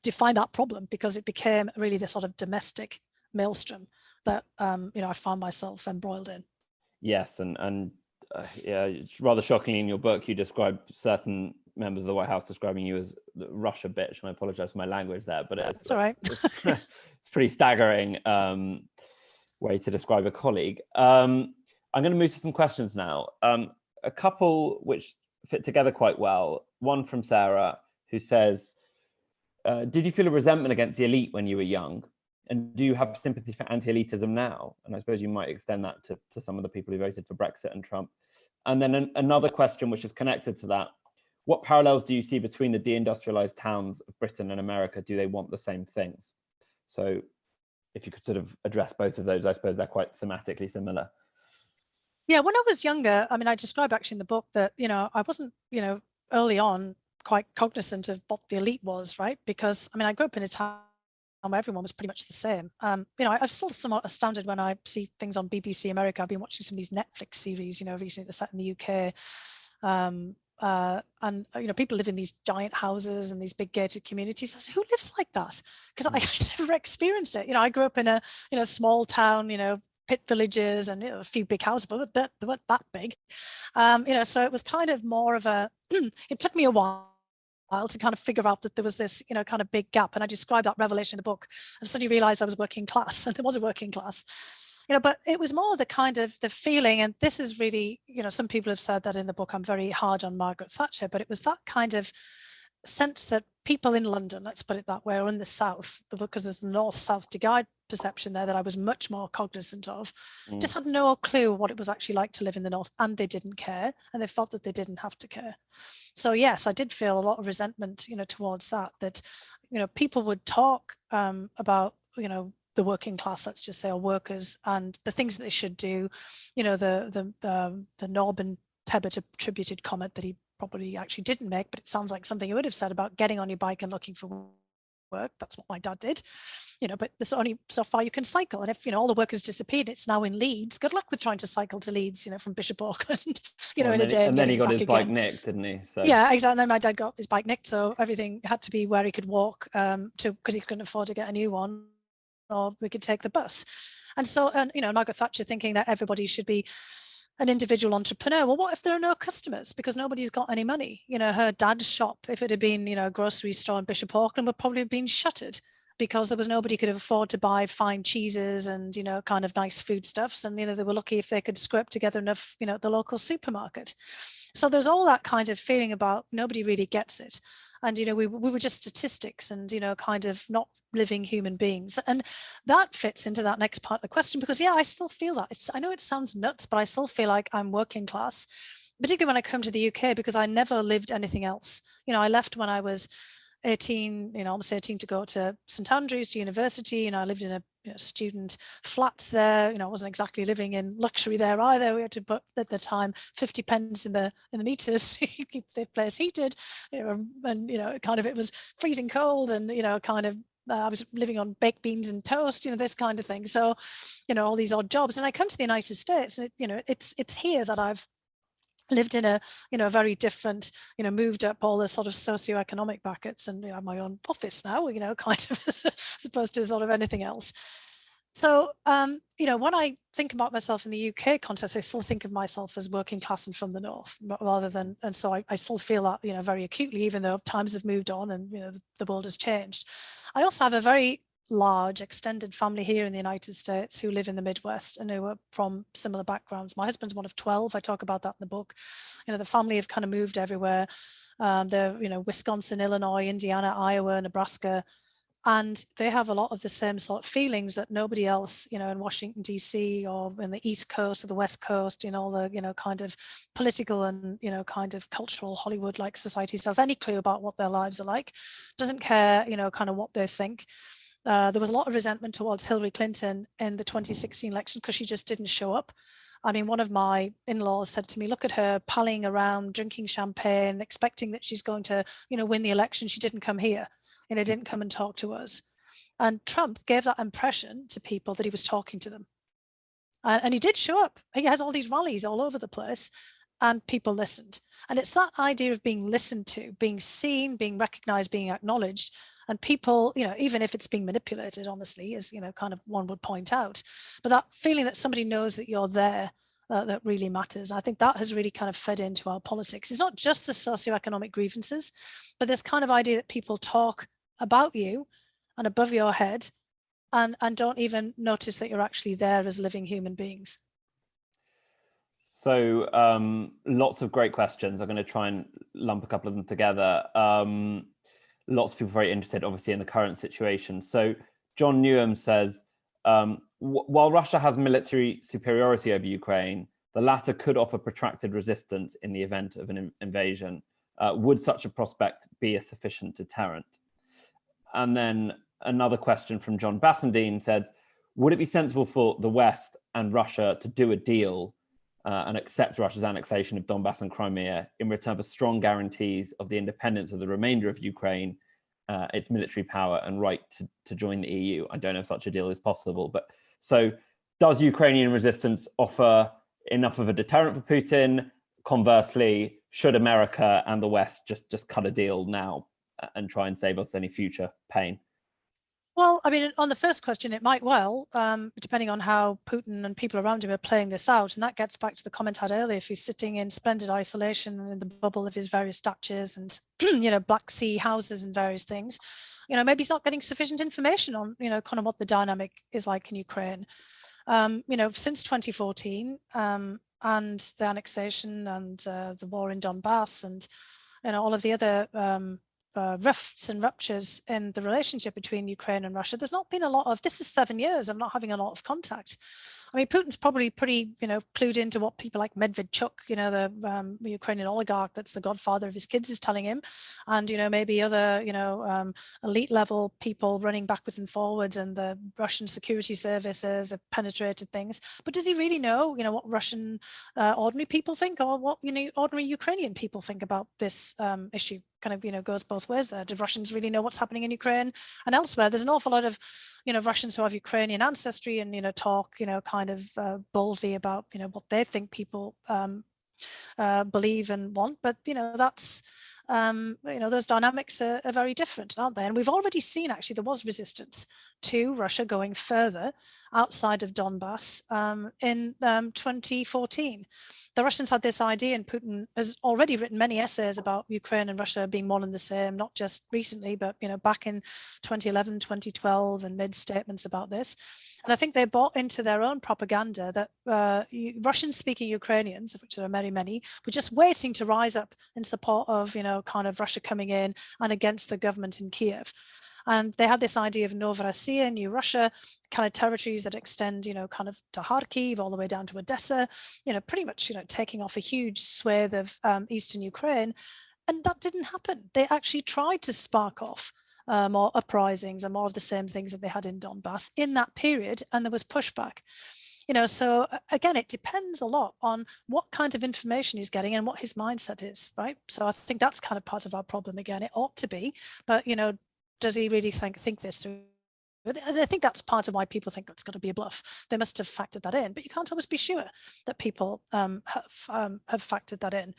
define that problem, because it became really the sort of domestic maelstrom that, you know, I found myself embroiled in. Yes, and yeah, it's rather shockingly in your book, you describe certain members of the White House describing you as the Russia bitch, and I apologize for my language there, but it's all right. It's pretty staggering way to describe a colleague. I'm going to move to some questions now. A couple which fit together quite well. One from Sarah, who says, did you feel a resentment against the elite when you were young? And do you have sympathy for anti-elitism now? And I suppose you might extend that to some of the people who voted for Brexit and Trump. And then another question, which is connected to that. What parallels do you see between the deindustrialized towns of Britain and America? Do they want the same things? So if you could sort of address both of those, I suppose they're quite thematically similar. Yeah, when I was younger, I mean, I describe actually in the book that, you know, I wasn't, you know, early on quite cognizant of what the elite was, right? Because, I mean, I grew up in a town where everyone was pretty much the same. You know, I'm still somewhat astounded when I see things on BBC America. I've been watching some of these Netflix series, you know, recently they're set in the UK. And, you know, people live in these giant houses and these big gated communities. I said, who lives like that? Because I never experienced it. You know, I grew up in a, you know, small town, you know, pit villages and, you know, a few big houses, but they weren't that big. You know, so it was kind of more of a, it took me a while to kind of figure out that there was this, you know, kind of big gap. And I described that revelation in the book. I suddenly realized I was working class, and there was a working class, you know, but it was more the kind of the feeling, and this is really, you know, some people have said that in the book, I'm very hard on Margaret Thatcher, but it was that kind of sense that people in London, let's put it that way, or in the South, because there's the North-South divide perception there that I was much more cognizant of, just had no clue what it was actually like to live in the North, and they didn't care, and they felt that they didn't have to care. So yes, I did feel a lot of resentment, you know, towards that, you know, people would talk about, you know, the working class, let's just say, or workers, and the things that they should do, you know, the Norman Tebbit attributed comment that he probably actually didn't make, but it sounds like something he would have said about getting on your bike and looking for work. That's what my dad did, you know, but there's only so far you can cycle. And if, you know, all the workers disappeared, it's now in Leeds. Good luck with trying to cycle to Leeds, you know, from Bishop Auckland, you know, in a day. And then he got his bike nicked, didn't he? So yeah, exactly. And then my dad got his bike nicked. So everything had to be where he could walk because he couldn't afford to get a new one, or we could take the bus. And so, and, you know, Margaret Thatcher thinking that everybody should be an individual entrepreneur. Well, what if there are no customers because nobody's got any money? You know, her dad's shop, if it had been, you know, a grocery store in Bishop Auckland, would probably have been shuttered. because there was nobody who could afford to buy fine cheeses and, you know, kind of nice foodstuffs. And, you know, they were lucky if they could scrape together enough, you know, at the local supermarket. So there's all that kind of feeling about nobody really gets it. And, you know, we were just statistics and, you know, kind of not living human beings. And that fits into that next part of the question, because, yeah, I still feel that. I know it sounds nuts, but I still feel like I'm working class, particularly when I come to the UK, because I never lived anything else. You know, I left when I was 18, you know, almost 18, to go to St Andrews to university. You know, I lived in a student flats there. You know, I wasn't exactly living in luxury there either. We had to put at the time 50 pence in the meters to keep the place heated. You know, and you know, kind of it was freezing cold, and you know, kind of I was living on baked beans and toast. You know, this kind of thing. So, you know, all these odd jobs. And I come to the United States, and you know, it's here that I've lived in a, you know, a very different, you know, moved up all the sort of socioeconomic brackets, and you know, my own office now, you know, kind of as opposed to sort of anything else. So, you know, when I think about myself in the UK context, I still think of myself as working class and from the north, rather than, and so I still feel that, you know, very acutely, even though times have moved on and, you know, the world has changed. I also have a very large extended family here in the United States who live in the Midwest and who are from similar backgrounds. My husband's one of 12. I talk about that in the book. You know, the family have kind of moved everywhere. They're, you know, Wisconsin, Illinois, Indiana, Iowa, Nebraska, and they have a lot of the same sort of feelings that nobody else, you know, in Washington, DC, or in the East Coast or the West Coast, you know, all the, you know, kind of political and, you know, kind of cultural Hollywood-like societies has any clue about what their lives are like, doesn't care, you know, kind of what they think. There was a lot of resentment towards Hillary Clinton in the 2016 election because she just didn't show up. I mean, one of my in-laws said to me, look at her palling around, drinking champagne, expecting that she's going to, you know, win the election. She didn't come here, you know, didn't come and talk to us. And Trump gave that impression to people that he was talking to them. And he did show up. He has all these rallies all over the place, and people listened. And it's that idea of being listened to, being seen, being recognized, being acknowledged. And people, you know, even if it's being manipulated, honestly, as, you know, kind of one would point out, but that feeling that somebody knows that you're there, that really matters. And I think that has really kind of fed into our politics. It's not just the socioeconomic grievances, but this kind of idea that people talk about you and above your head and don't even notice that you're actually there as living human beings. So lots of great questions. I'm going to try and lump a couple of them together. Lots of people very interested, obviously, in the current situation. So John Newham says, while Russia has military superiority over Ukraine, the latter could offer protracted resistance in the event of an invasion. Would such a prospect be a sufficient deterrent? And then another question from John Bassendine says, would it be sensible for the West and Russia to do a deal and accept Russia's annexation of Donbass and Crimea in return for strong guarantees of the independence of the remainder of Ukraine, its military power and right to join the EU? I don't know if such a deal is possible, but so does Ukrainian resistance offer enough of a deterrent for Putin? Conversely, should America and the West just cut a deal now and try and save us any future pain? Well, I mean, on the first question, it might well, depending on how Putin and people around him are playing this out. And that gets back to the comment I had earlier. If he's sitting in splendid isolation in the bubble of his various statues and, you know, Black Sea houses and various things, you know, maybe he's not getting sufficient information on, you know, kind of what the dynamic is like in Ukraine. You know, since 2014 and the annexation and the war in Donbass and, you know, all of the other rifts and ruptures in the relationship between Ukraine and Russia, there's not been a lot of, this is 7 years of not having a lot of contact. I mean, Putin's probably pretty, you know, clued into what people like Medvedchuk, you know, the Ukrainian oligarch that's the godfather of his kids, is telling him, and, you know, maybe other, you know, elite level people running backwards and forwards, and the Russian security services have penetrated things. But does he really know, you know, what Russian ordinary people think, or what, you know, ordinary Ukrainian people think about this issue? Kind of, you know, goes both ways there. Do Russians really know what's happening in Ukraine and elsewhere? There's an awful lot of, you know, Russians who have Ukrainian ancestry and, you know, talk, you know, kind of boldly about, you know, what they think people believe and want. But, you know, that's those dynamics are very different, aren't they? And we've already seen, actually, there was resistance to Russia going further outside of Donbass in 2014. The Russians had this idea, and Putin has already written many essays about Ukraine and Russia being one and the same, not just recently, but back in 2011, 2012, and made statements about this. And I think they bought into their own propaganda that Russian-speaking Ukrainians, of which there are many, many, were just waiting to rise up in support of, kind of Russia coming in and against the government in Kiev. And they had this idea of Novorossiya, New Russia, kind of territories that extend, kind of to Kharkiv all the way down to Odessa, pretty much, taking off a huge swathe of eastern Ukraine. And that didn't happen. They actually tried to spark off more uprisings and more of the same things that they had in Donbass in that period, and there was pushback. So again, it depends a lot on what kind of information he's getting and what his mindset is, right? So I think that's kind of part of our problem again. It ought to be, but does he really think this through? I think that's part of why people think it's got to be a bluff. They must have factored that in, but you can't always be sure that people have factored that in.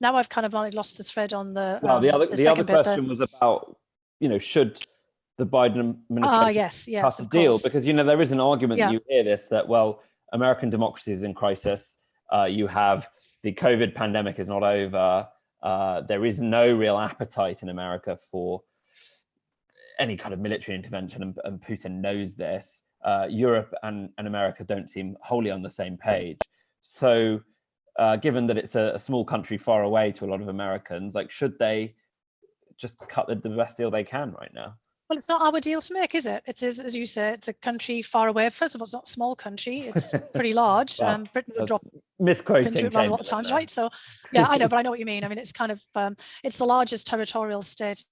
Now I've kind of lost the thread on the. Well, the other question was about, should the Biden administration cut a deal? Because there is an argument that you hear this, that American democracy is in crisis. You have the COVID pandemic is not over. There is no real appetite in America for any kind of military intervention, and Putin knows this. Europe and America don't seem wholly on the same page. So given that it's a small country far away to a lot of Americans, should they just cut the best deal they can right now? Well, it's not our deal to make, is it? It is, as you say, it's a country far away. First of all, it's not a small country. It's pretty large. Well, Britain would drop misquoting into it a lot of times, right? So, yeah, I know, but I know what you mean. I mean, it's kind of, it's the largest territorial state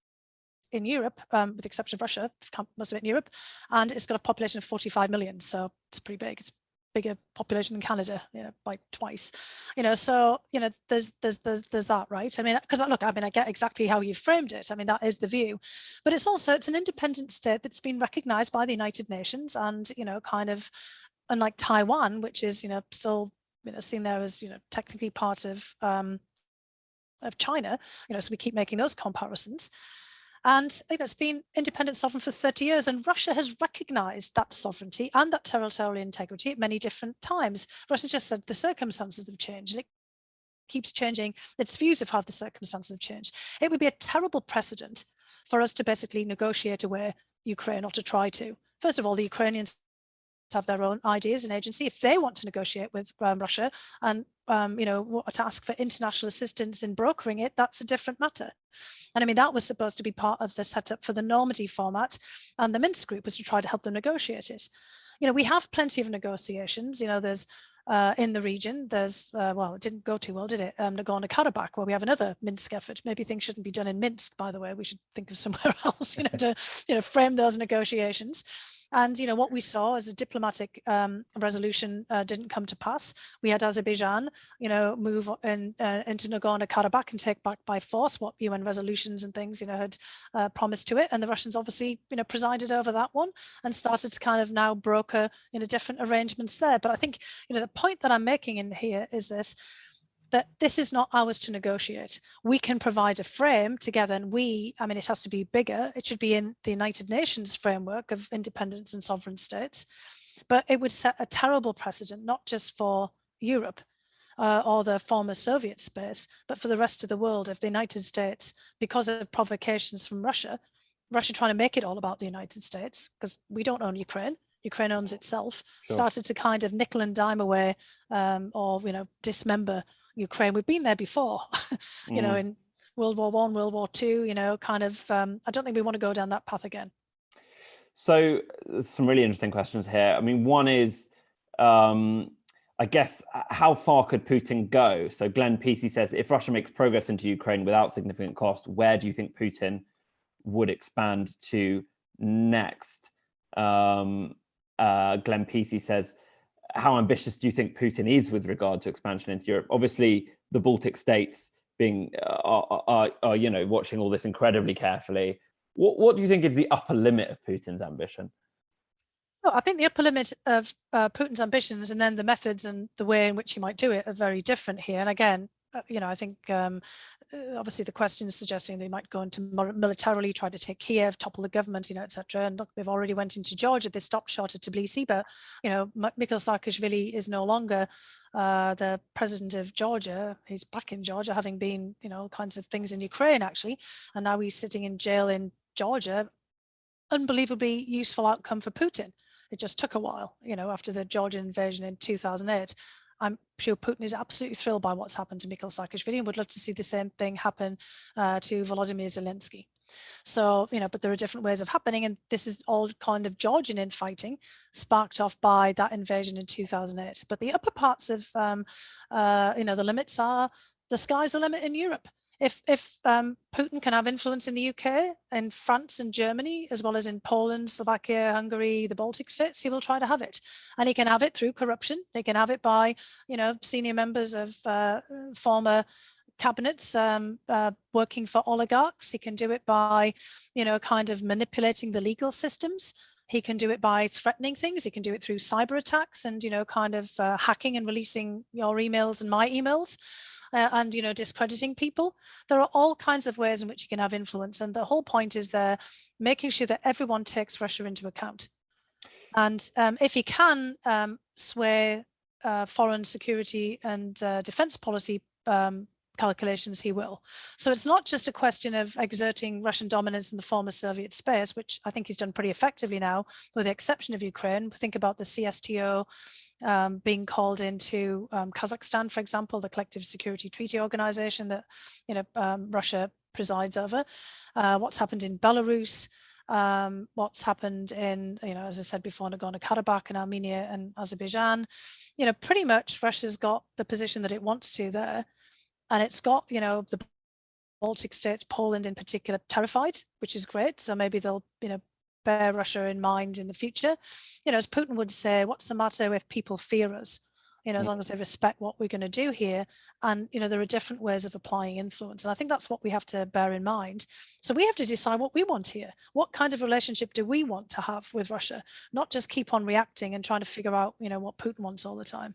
in Europe, with the exception of Russia, most of it in Europe, and it's got a population of 45 million. So it's pretty big. It's bigger population than Canada, by twice. So there's that, right? I mean, because look, I get exactly how you framed it. I mean, that is the view, but it's an independent state that's been recognized by the United Nations, and kind of unlike Taiwan, which is still seen there as technically part of China. So we keep making those comparisons. And it's been independent sovereign for 30 years, and Russia has recognized that sovereignty and that territorial integrity at many different times. Russia just said the circumstances have changed, and it keeps changing its views of how the circumstances have changed. It would be a terrible precedent for us to basically negotiate away Ukraine, or to try to. First of all, the Ukrainians have their own ideas and agency. If they want to negotiate with Russia and to ask for international assistance in brokering it, that's a different matter. And I mean, that was supposed to be part of the setup for the Normandy format, and the Minsk group was to try to help them negotiate it. We have plenty of negotiations. There's in the region, there's it didn't go too well, did it? Nagorno-Karabakh, where we have another Minsk effort. Maybe things shouldn't be done in Minsk, by the way. We should think of somewhere else, to frame those negotiations. And what we saw as a diplomatic resolution didn't come to pass. We had Azerbaijan, move into Nagorno-Karabakh and take back by force what UN resolutions and things, had promised to it. And the Russians obviously, presided over that one and started to kind of now broker, different arrangements there. But I think, the point that I'm making in here is this, that this is not ours to negotiate. We can provide a frame together, and it has to be bigger. It should be in the United Nations framework of independence and sovereign states, but it would set a terrible precedent, not just for Europe or the former Soviet space, but for the rest of the world. If the United States, because of provocations from Russia trying to make it all about the United States, because we don't own Ukraine, Ukraine owns itself, started to kind of nickel and dime away or dismember Ukraine. We've been there before, in World War I, World War II, kind of, I don't think we want to go down that path again. So there's some really interesting questions here. I mean, one is, I guess, how far could Putin go? So Glenn Pesey says, if Russia makes progress into Ukraine without significant cost, where do you think Putin would expand to next? Glenn Pesey says, how ambitious do you think Putin is with regard to expansion into Europe? Obviously, the Baltic states being are watching all this incredibly carefully. What do you think is the upper limit of Putin's ambition? Well, I think the upper limit of Putin's ambitions, and then the methods and the way in which he might do it, are very different here. And again, I think obviously the question is suggesting they might go into militarily, try to take Kiev, topple the government, etc. And look, they've already went into Georgia. They stopped short at Tbilisi, but Mikhail Saakashvili is no longer the president of Georgia. He's back in Georgia, having been, all kinds of things in Ukraine actually, and now he's sitting in jail in Georgia. Unbelievably useful outcome for Putin. It just took a while, after the Georgian invasion in 2008. I'm sure Putin is absolutely thrilled by what's happened to Mikhail Saakashvili and would love to see the same thing happen to Volodymyr Zelensky. So, but there are different ways of happening, and this is all kind of Georgian infighting sparked off by that invasion in 2008. But the upper parts of, the limits are, the sky's the limit in Europe. If Putin can have influence in the UK, in France and Germany, as well as in Poland, Slovakia, Hungary, the Baltic states, he will try to have it. And he can have it through corruption. He can have it by, senior members of former cabinets working for oligarchs. He can do it by, kind of manipulating the legal systems. He can do it by threatening things. He can do it through cyber attacks and, kind of hacking and releasing your emails and my emails. And discrediting people. There are all kinds of ways in which you can have influence, and the whole point is there making sure that everyone takes Russia into account. And if he can sway foreign security and defense policy calculations, he will. So it's not just a question of exerting Russian dominance in the former Soviet space, which I think he's done pretty effectively now, with the exception of Ukraine. Think about the CSTO being called into Kazakhstan, for example, the Collective Security Treaty Organization that Russia presides over. What's happened in Belarus, what's happened in, as I said before, Nagorno-Karabakh and Armenia and Azerbaijan. Pretty much Russia's got the position that it wants to there. And it's got, the Baltic states, Poland in particular, terrified, which is great. So maybe they'll, bear Russia in mind in the future. As Putin would say, what's the matter if people fear us? As long as they respect what we're going to do here. And, there are different ways of applying influence. And I think that's what we have to bear in mind. So we have to decide what we want here. What kind of relationship do we want to have with Russia? Not just keep on reacting and trying to figure out, what Putin wants all the time.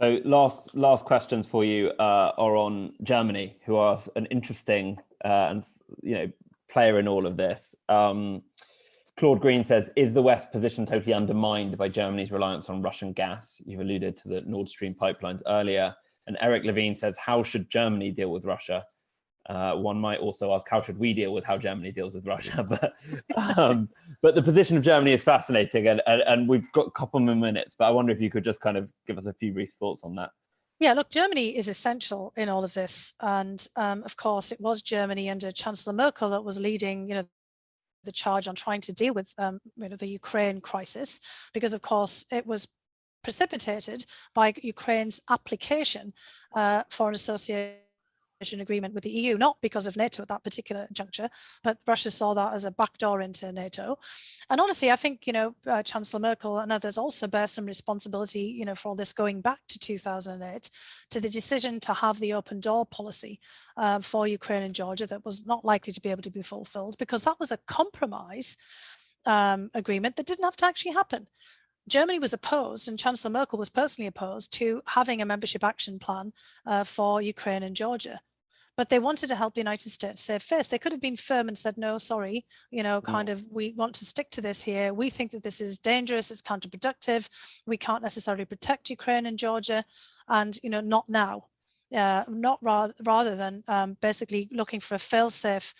So last questions for you are on Germany, who are an interesting and player in all of this. Claude Green says, is the West position totally undermined by Germany's reliance on Russian gas? You've alluded to the Nord Stream pipelines earlier. And Eric Levine says, how should Germany deal with Russia? One might also ask, how should we deal with how Germany deals with Russia? But the position of Germany is fascinating, and we've got a couple more minutes, but I wonder if you could just kind of give us a few brief thoughts on that. Yeah, look, Germany is essential in all of this. And of course, it was Germany under Chancellor Merkel that was leading, the charge on trying to deal with the Ukraine crisis, because of course it was precipitated by Ukraine's application for an association agreement with the EU, not because of NATO at that particular juncture, but Russia saw that as a backdoor into NATO. And honestly, I think, Chancellor Merkel and others also bear some responsibility, for all this going back to 2008, to the decision to have the open door policy for Ukraine and Georgia that was not likely to be able to be fulfilled, because that was a compromise agreement that didn't have to actually happen. Germany was opposed, and Chancellor Merkel was personally opposed to having a membership action plan for Ukraine and Georgia. But they wanted to help the United States save face. They could have been firm and said, no, sorry, we want to stick to this here. We think that this is dangerous, it's counterproductive. We can't necessarily protect Ukraine and Georgia, and, not now. Rather than basically looking for a fail-safe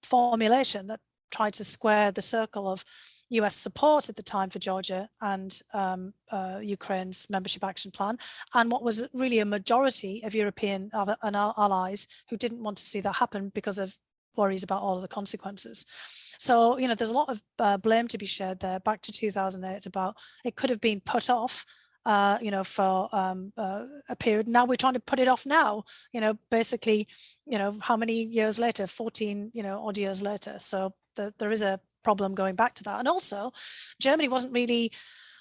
formulation that tried to square the circle of US support at the time for Georgia and Ukraine's membership action plan, and what was really a majority of European and allies who didn't want to see that happen because of worries about all of the consequences. So, there's a lot of blame to be shared there back to 2008 about it could have been put off for a period. Now we're trying to put it off now, basically, how many years later, 14, odd years later. So there is a problem going back to that. And also, Germany wasn't really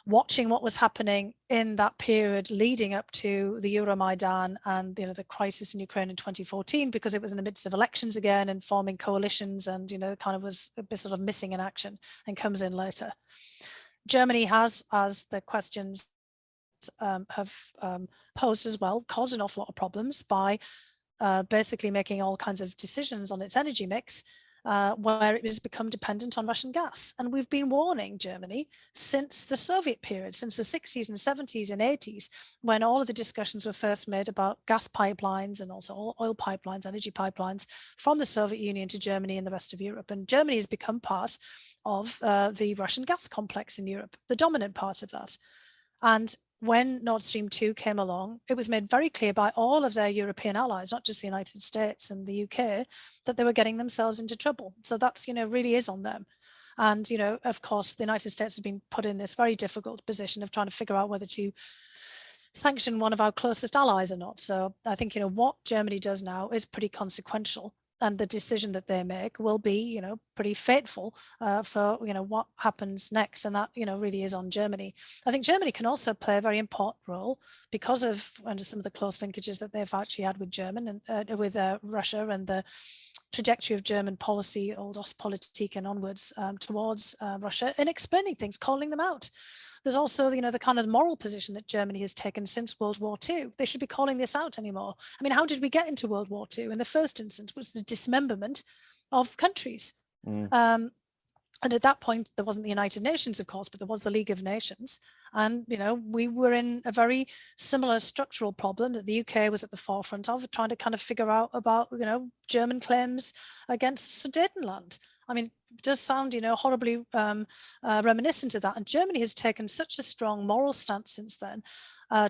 watching what was happening in that period leading up to the Euromaidan and the crisis in Ukraine in 2014, because it was in the midst of elections again and forming coalitions, and kind of was a bit sort of missing in action and comes in later. Germany has, as the questions have posed as well, caused an awful lot of problems by basically making all kinds of decisions on its energy mix, where it has become dependent on Russian gas. And we've been warning Germany since the Soviet period, since the 60s and 70s and 80s, when all of the discussions were first made about gas pipelines and also oil pipelines, energy pipelines from the Soviet Union to Germany and the rest of Europe. And Germany has become part of the Russian gas complex in Europe, the dominant part of that. And when Nord Stream 2 came along, it was made very clear by all of their European allies, not just the United States and the UK, that they were getting themselves into trouble. So that's, really is on them. And, of course, the United States has been put in this very difficult position of trying to figure out whether to sanction one of our closest allies or not. So I think, what Germany does now is pretty consequential. And the decision that they make will be, pretty fateful for, what happens next. And that, really is on Germany. I think Germany can also play a very important role because of some of the close linkages that they've actually had with German and with Russia, and the trajectory of German policy, old Ostpolitik and onwards towards Russia, in explaining things, calling them out. There's also, the kind of moral position that Germany has taken since World War II. They should be calling this out anymore. I mean, how did we get into World War II? In the first instance was the dismemberment of countries. And at that point, there wasn't the United Nations, of course, but there was the League of Nations. And, we were in a very similar structural problem that the UK was at the forefront of, trying to kind of figure out about, German claims against Sudetenland. I mean, it does sound, horribly reminiscent of that. And Germany has taken such a strong moral stance since then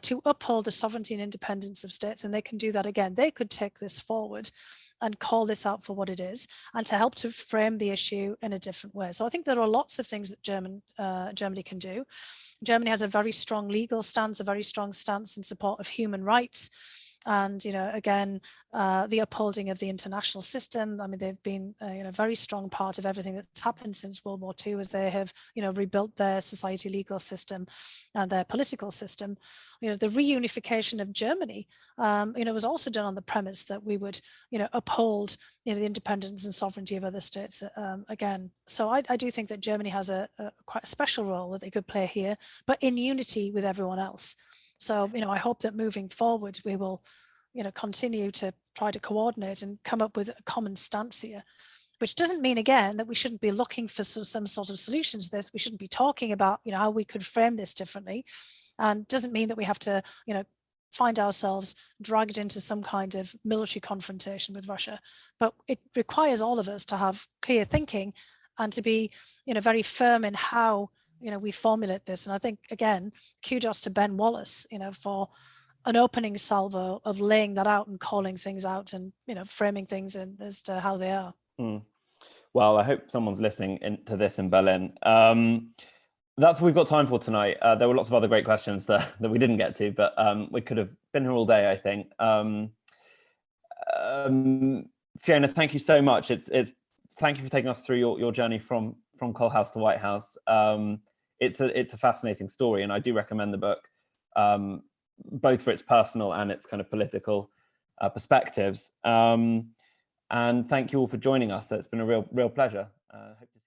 to uphold the sovereignty and independence of states. And they can do that again. They could take this forward and call this out for what it is, and to help to frame the issue in a different way. So I think there are lots of things that Germany can do. Germany has a very strong legal stance, a very strong stance in support of human rights. And, again, the upholding of the international system. I mean, they've been a very strong part of everything that's happened since World War II, as they have, rebuilt their society legal system and their political system. The reunification of Germany, was also done on the premise that we would, uphold, the independence and sovereignty of other states again. So I do think that Germany has a quite a special role that they could play here, but in unity with everyone else. So, I hope that moving forward, we will, continue to try to coordinate and come up with a common stance here, which doesn't mean, again, that we shouldn't be looking for some sort of solutions to this. We shouldn't be talking about, how we could frame this differently. And doesn't mean that we have to, find ourselves dragged into some kind of military confrontation with Russia. But it requires all of us to have clear thinking and to be, very firm in how we formulate this. And I think, again, kudos to Ben Wallace, for an opening salvo of laying that out and calling things out and, framing things in as to how they are. Well, I hope someone's listening to this in Berlin. That's what we've got time for tonight. There were lots of other great questions that we didn't get to, but we could have been here all day, I think. Fiona, thank you so much. Thank you for taking us through your journey from Coal House to White House. It's a fascinating story, and I do recommend the book, both for its personal and its kind of political perspectives. And thank you all for joining us. It's been a real pleasure. Hope to